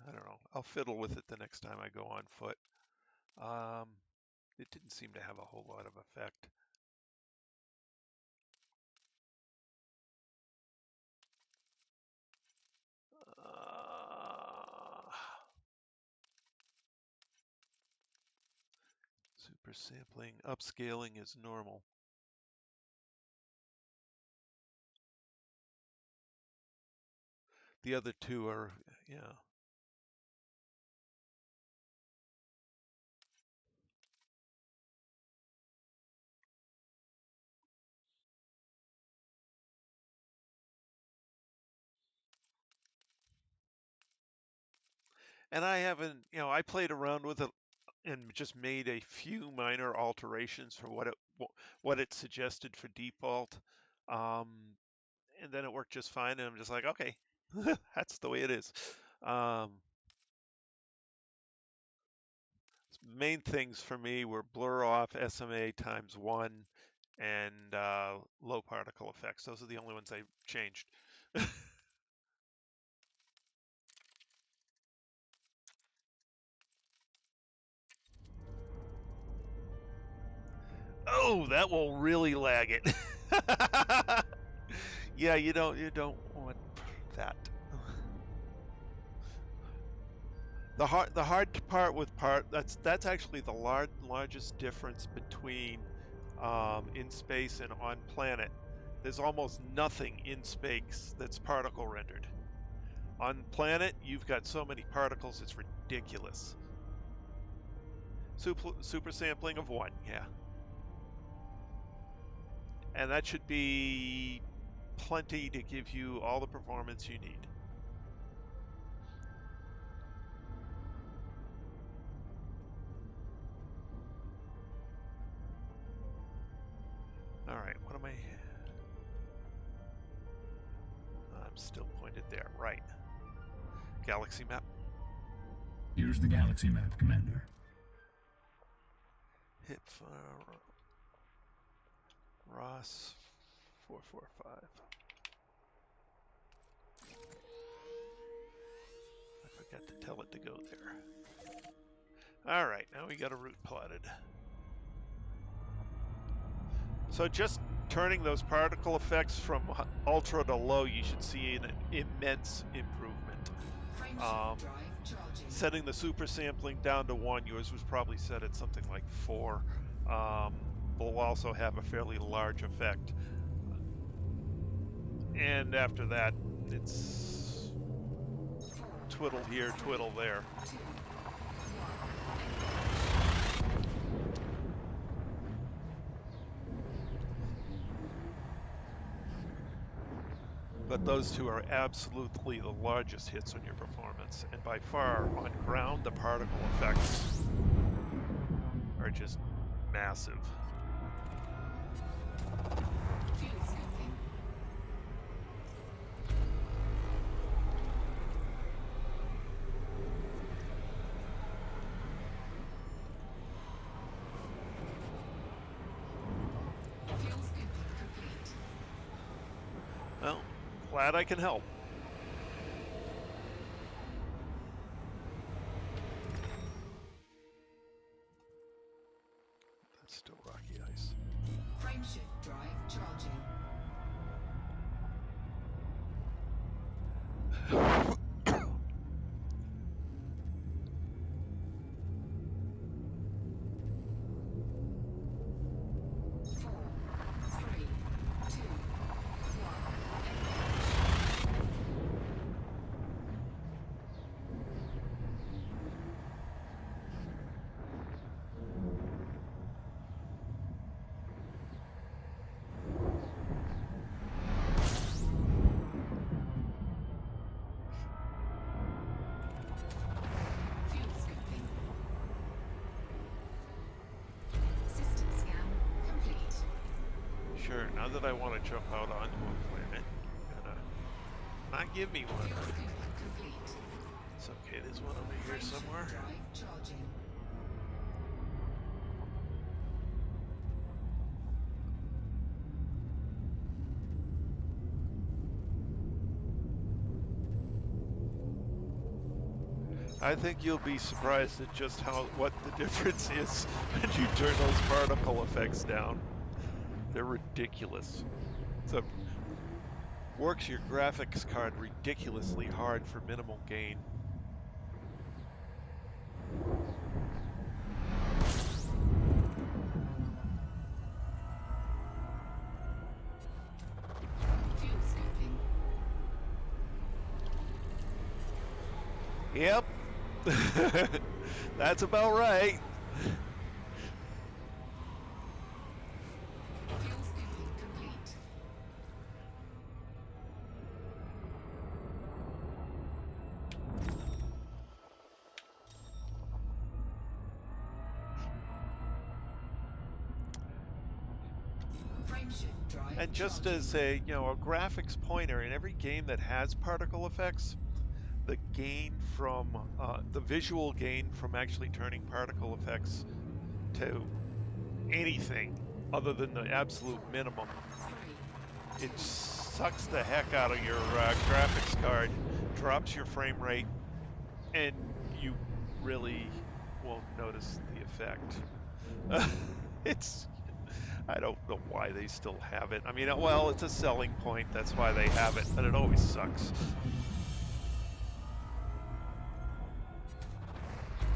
I don't know. I'll fiddle with it the next time I go on foot. It didn't seem to have a whole lot of effect. Super sampling, upscaling is normal. The other two are, yeah. And I haven't, I played around with it and just made a few minor alterations for what it suggested for default. And then it worked just fine, and I'm just like, okay, that's the way it is. Main things for me were blur off SMA ×1 and low particle effects. Those are the only ones I changed. Oh, that will really lag it. Yeah, you don't want that. The hard part with that's actually the largest difference between in space and on planet. There's almost nothing in space that's particle rendered. On planet, you've got so many particles, it's ridiculous. Super sampling of 1, yeah. And that should be plenty to give you all the performance you need. All right, what am I? I'm still pointed there, right. Galaxy map. Here's the galaxy map, Commander. Hit fire. Ross 445. I forgot to tell it to go there. All right, now we got a route plotted. So just turning those particle effects from ultra to low, you should see an immense improvement. Setting the super sampling down to 1, yours was probably set at something like 4. Will also have a fairly large effect. And after that, it's twiddle here, twiddle there. But those two are absolutely the largest hits on your performance. And by far, on ground, the particle effects are just massive. Well, glad I can help. That's still rocky ice. Frameshift drive charging. Sure, now that I want to jump out onto a planet, gonna not give me one. It's okay, there's one over here somewhere. I think you'll be surprised at just what the difference is when you turn those particle effects down. They're ridiculous. So works your graphics card ridiculously hard for minimal gain. Yep. That's about right. Fuel scooping complete. Frameshift drive And just charging. as a graphics pointer, in every game that has particle effects, the gain from the visual gain from actually turning particle effects to anything other than the absolute Four, minimum, three, it two, sucks the one. heck out of your graphics card, drops your frame rate, and you really won't notice the effect. It's I don't know why they still have it. I mean, well, it's a selling point. That's why they have it, but it always sucks.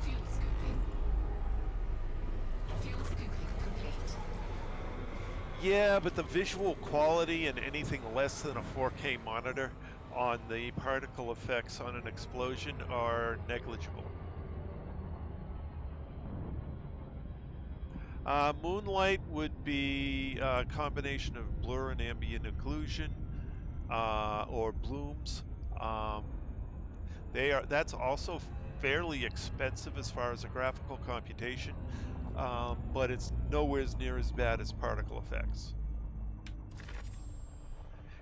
Fuel scooping. Fuel scooping complete. Yeah, but the visual quality and anything less than a 4K monitor on the particle effects on an explosion are negligible. Moonlight would be a combination of blur and ambient occlusion, or blooms. Um, that's also fairly expensive as far as a graphical computation, but it's nowhere near as bad as particle effects.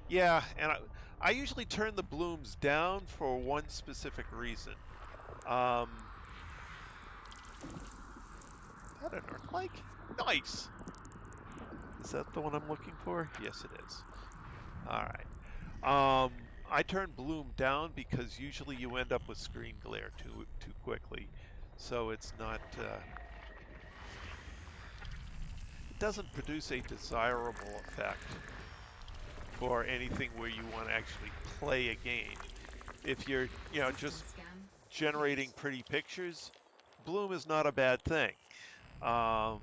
Yeah, and I usually turn the blooms down for one specific reason. Um, that an Earth-like? Nice. Is that the one I'm looking for? Yes, it is. All right. I turn bloom down because usually you end up with screen glare too quickly, so it's not. It doesn't produce a desirable effect for anything where you want to actually play a game. If you're, System just scan generating complete. pretty pictures, bloom is not a bad thing. Um,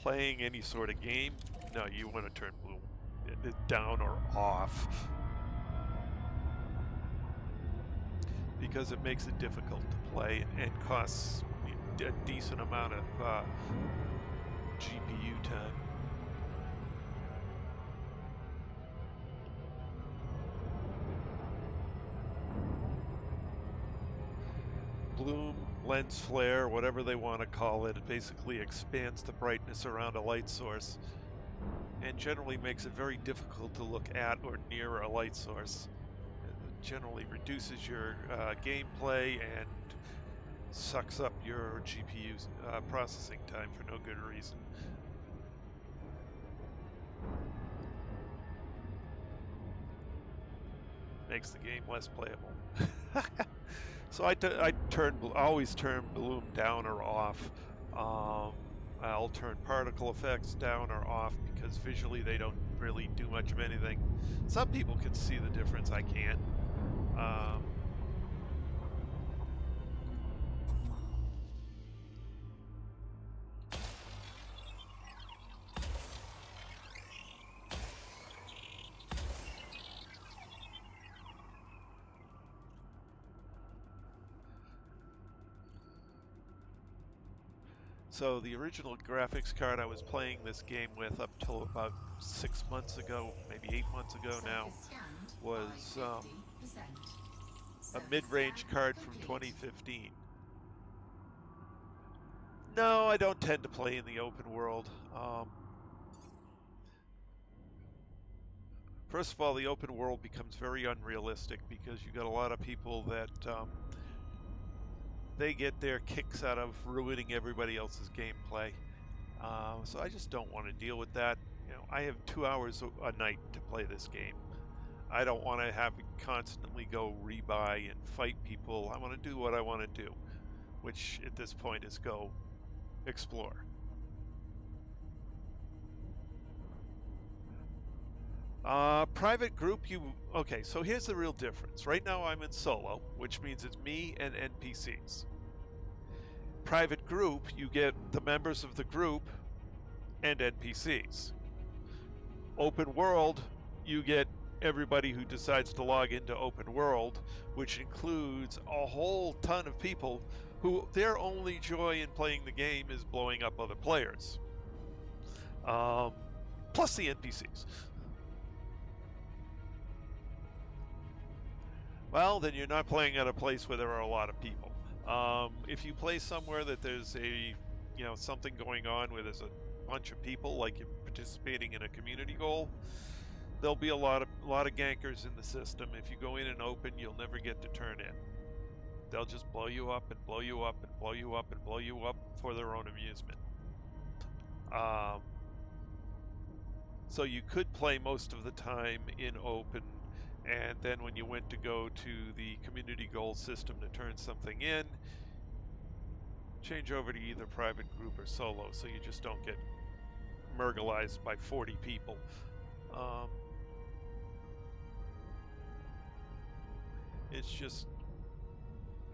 Playing any sort of game, no, you want to turn bloom down or off because it makes it difficult to play and costs a decent amount of GPU time. Bloom, lens flare, whatever they want to call it, it basically expands the brightness around a light source and generally makes it very difficult to look at or near a light source. It generally reduces your gameplay and sucks up your GPU processing time for no good reason. Makes the game less playable. So I always turn bloom down or off. Um, I'll turn particle effects down or off because visually they don't really do much of anything. Some people can see the difference. I can't. Um, so the original graphics card I was playing this game with up till about 6 months ago, maybe 8 months ago now, Surface scanned was by 50%. a Surface mid-range scan card from complete. 2015. No, I don't tend to play in the open world. First of all, the open world becomes very unrealistic because you got a lot of people that they get their kicks out of ruining everybody else's gameplay. So I just don't want to deal with that. I have 2 hours a night to play this game. I don't want to have it constantly go rebuy and fight people. I want to do what I want to do, which at this point is go explore. Private group, okay, so here's the real difference. Right now I'm in solo, which means it's me and NPCs. Private group, you get the members of the group and NPCs. Open world, you get everybody who decides to log into open world, which includes a whole ton of people who their only joy in playing the game is blowing up other players. Plus the NPCs. Well, then you're not playing at a place where there are a lot of people. If you play somewhere that there's something going on where there's a bunch of people, like you're participating in a community goal, there'll be a lot of gankers in the system. If you go in and open, you'll never get to turn in. They'll just blow you up and blow you up and blow you up and blow you up for their own amusement. So you could play most of the time in open, and then when you went to go to the community goal system to turn something in, change over to either private group or solo, so you just don't get murgalized by 40 people. It's just,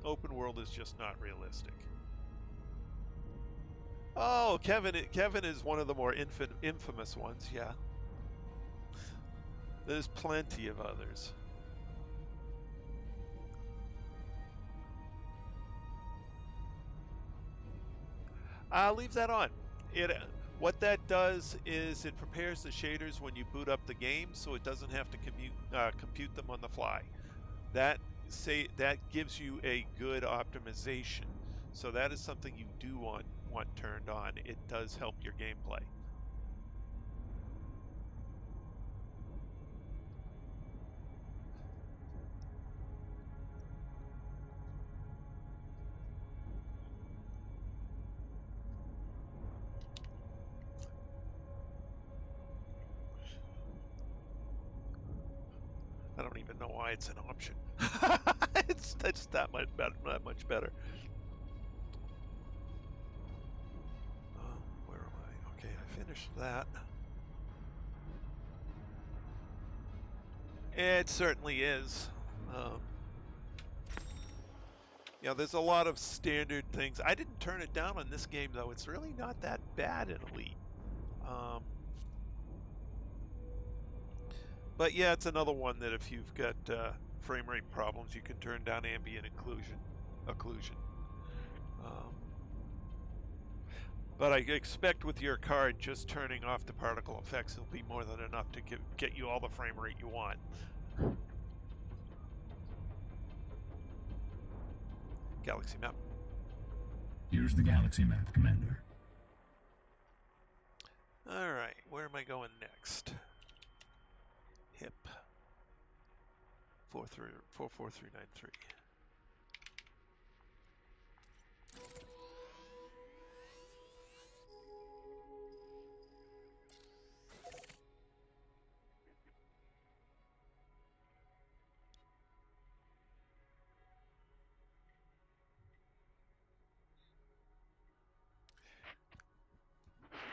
open world is just not realistic. Oh, Kevin is one of the more infamous ones, yeah. There's plenty of others. Leave that on. What that does is it prepares the shaders when you boot up the game, so it doesn't have to compute them on the fly. That gives you a good optimization. So that is something you do want turned on. It does help your gameplay. I don't even know why it's an option. it's that much better. Where am I? Okay, I finished that. It certainly is. There's a lot of standard things. I didn't turn it down on this game, though. It's really not that bad in Elite. But yeah, it's another one that if you've got frame rate problems, you can turn down ambient occlusion. But I expect with your card, just turning off the particle effects will be more than enough to get you all the frame rate you want. Galaxy map. Here's the galaxy map, Commander. All right, where am I going next? HIP 44393.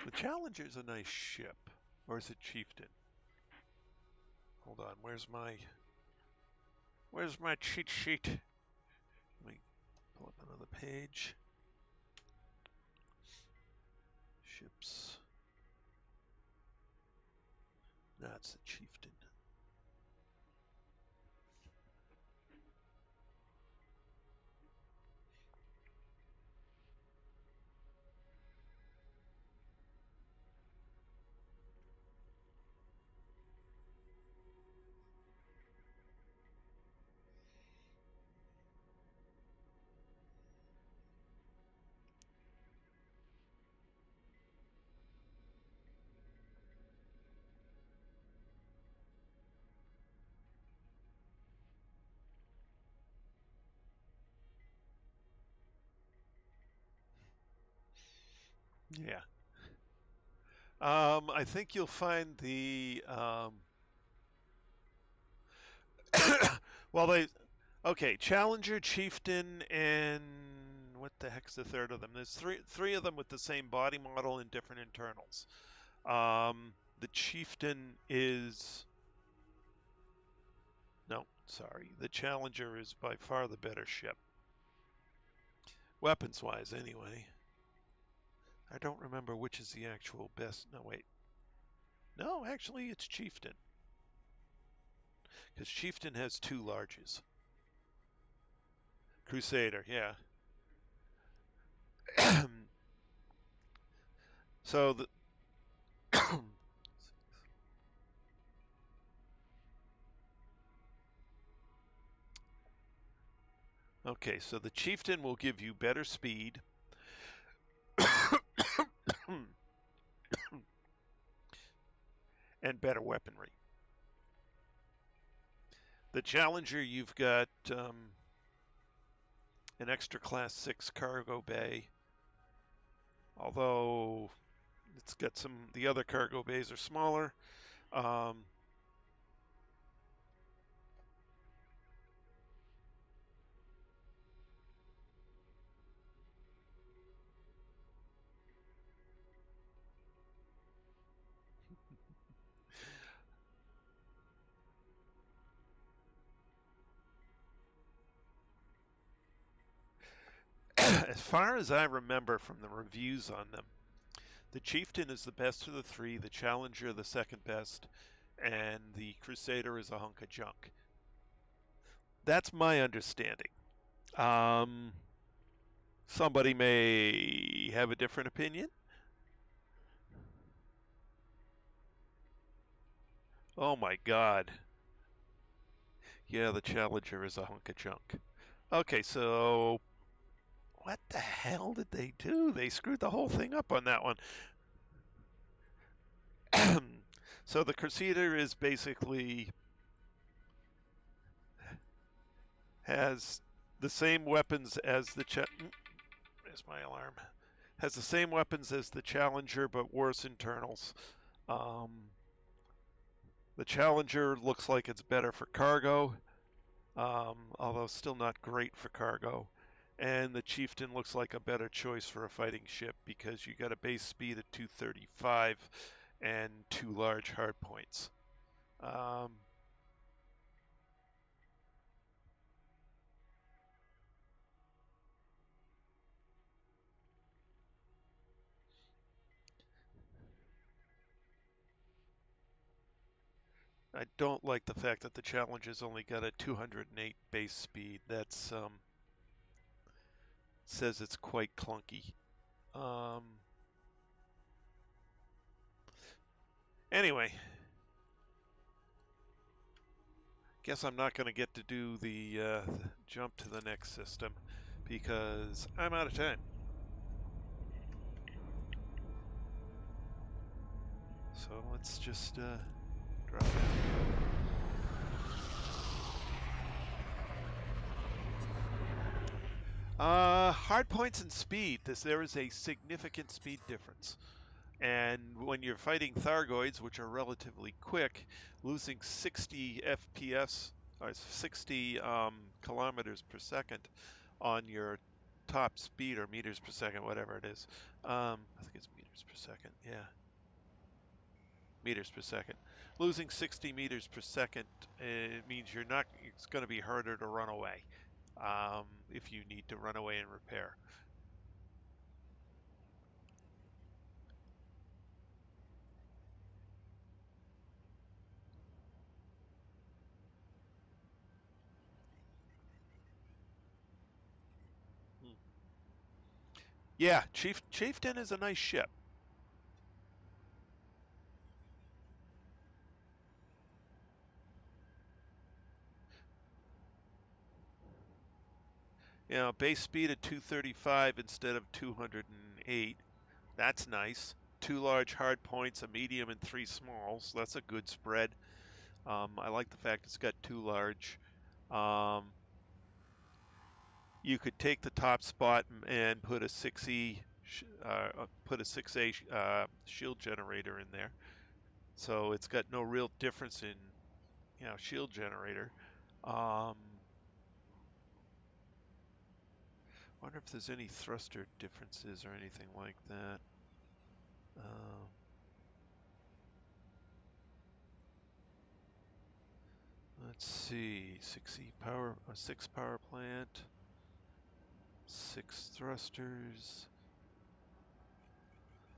The Challenger's a nice ship, or is it Chieftain? Hold on, where's my cheat sheet? Let me pull up another page. Ships. That's the Chieftain. Yeah. I think you'll find the well, okay, Challenger, Chieftain, and what the heck's the third of them? There's three of them with the same body model and different internals. The Chieftain is no, sorry, the Challenger is by far the better ship, weapons-wise, anyway. I don't remember which is the actual best. No, wait. No, actually, it's Chieftain. Because Chieftain has 2 larges. Crusader, yeah. So the okay, so the Chieftain will give you better speed and better weaponry. The Challenger, you've got an extra class 6 cargo bay, although it's got the other cargo bays are smaller. As far as I remember from the reviews on them, the Chieftain is the best of the 3, the Challenger the second best, and the Crusader is a hunk of junk. That's my understanding. Somebody may have a different opinion. Oh my God. Yeah, the Challenger is a hunk of junk. Okay, so what the hell did they do? They screwed the whole thing up on that one. So the Crusader is basically has the same weapons as the there's my alarm. Has the same weapons as the Challenger, but worse internals. The Challenger looks like it's better for cargo, although still not great for cargo. And the Chieftain looks like a better choice for a fighting ship because you got a base speed of 235 and 2 large hardpoints. I don't like the fact that the Challenger's only got a 208 base speed. That's says it's quite clunky. Anyway, guess I'm not going to get to do the jump to the next system because I'm out of time. So let's just drop down. Hard points and speed. There is a significant speed difference. And when you're fighting Thargoids, which are relatively quick, losing 60 FPS or 60 kilometers per second on your top speed or meters per second, whatever it is. I think it's meters per second. Yeah. Meters per second. Losing 60 meters per second means it's going to be harder to run away if you need to run away and repair. Yeah, Chieftain is a nice ship. You know, base speed at 235 instead of 208. That's nice. 2 large hard points, a medium, and 3 smalls. That's a good spread. I like the fact it's got 2 large. You could take the top spot and put a 6E, put a 6A shield generator in there. So it's got no real difference in, shield generator. Wonder if there's any thruster differences or anything like that. Let's see, 6 power plant, 6 thrusters,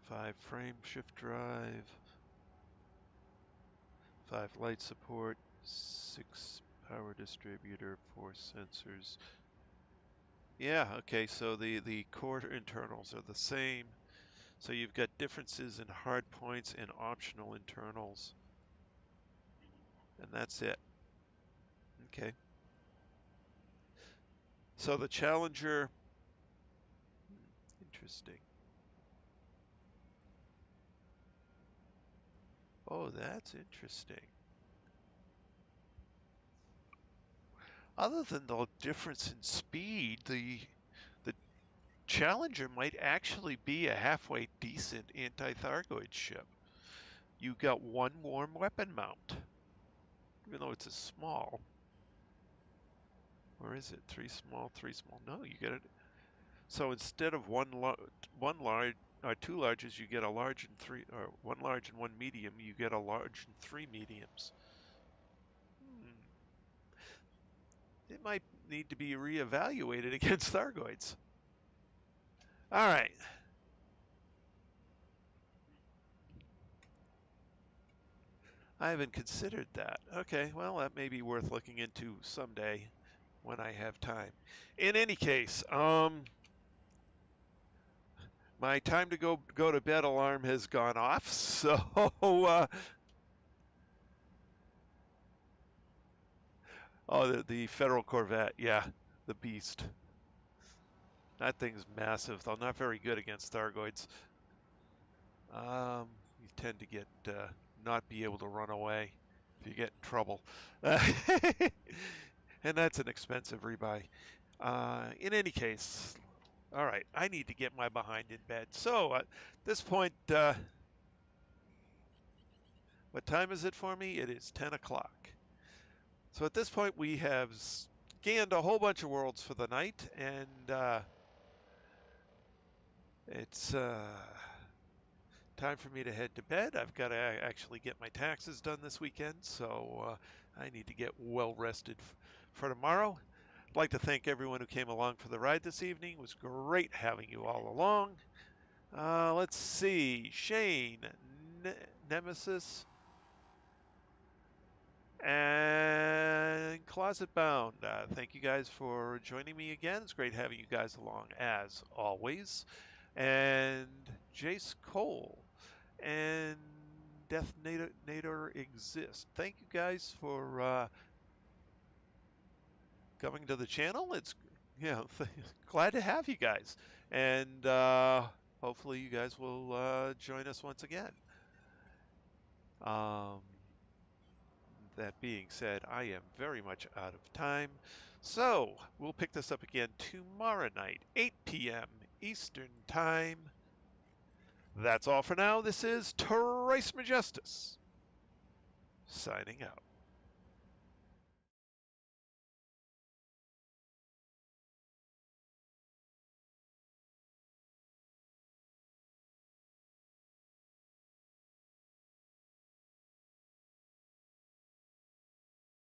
5 frame shift drive, 5 light support, 6 power distributor, 4 sensors. Yeah, okay, so the core internals are the same. So you've got differences in hard points and optional internals. And that's it. Okay. So the Challenger, interesting. Oh, that's interesting. Other than the difference in speed, the Challenger might actually be a halfway decent anti-Thargoid ship. You got one warm weapon mount, even though it's a small. Or is it 3 small, 3 small? No, you get it. So instead of one large or 2 larges, you get a large and 3, or 1 large and 1 medium. You get a large and 3 mediums. It might need to be reevaluated against Thargoids. All right. I haven't considered that. Okay, well, that may be worth looking into someday when I have time. In any case, my time to go to bed alarm has gone off, so oh, the Federal Corvette, yeah, the Beast. That thing's massive, though not very good against Thargoids. You tend to get not be able to run away if you get in trouble. And that's an expensive rebuy. In any case, all right, I need to get my behind in bed. So at this point, what time is it for me? It is 10 o'clock. So at this point, we have scanned a whole bunch of worlds for the night, and it's time for me to head to bed. I've got to actually get my taxes done this weekend, so I need to get well rested for tomorrow. I'd like to thank everyone who came along for the ride this evening. It was great having you all along. Let's see. Shane, Nemesis, and Closet Bound. Thank you guys for joining me again. It's great having you guys along as always. And Jace Cole and Death Nader Exist. Thank you guys for coming to the channel. It's glad to have you guys, and hopefully you guys will join us once again. That being said, I am very much out of time, so we'll pick this up again tomorrow night, 8 p.m. Eastern Time. That's all for now. This is Trace Majestus signing out.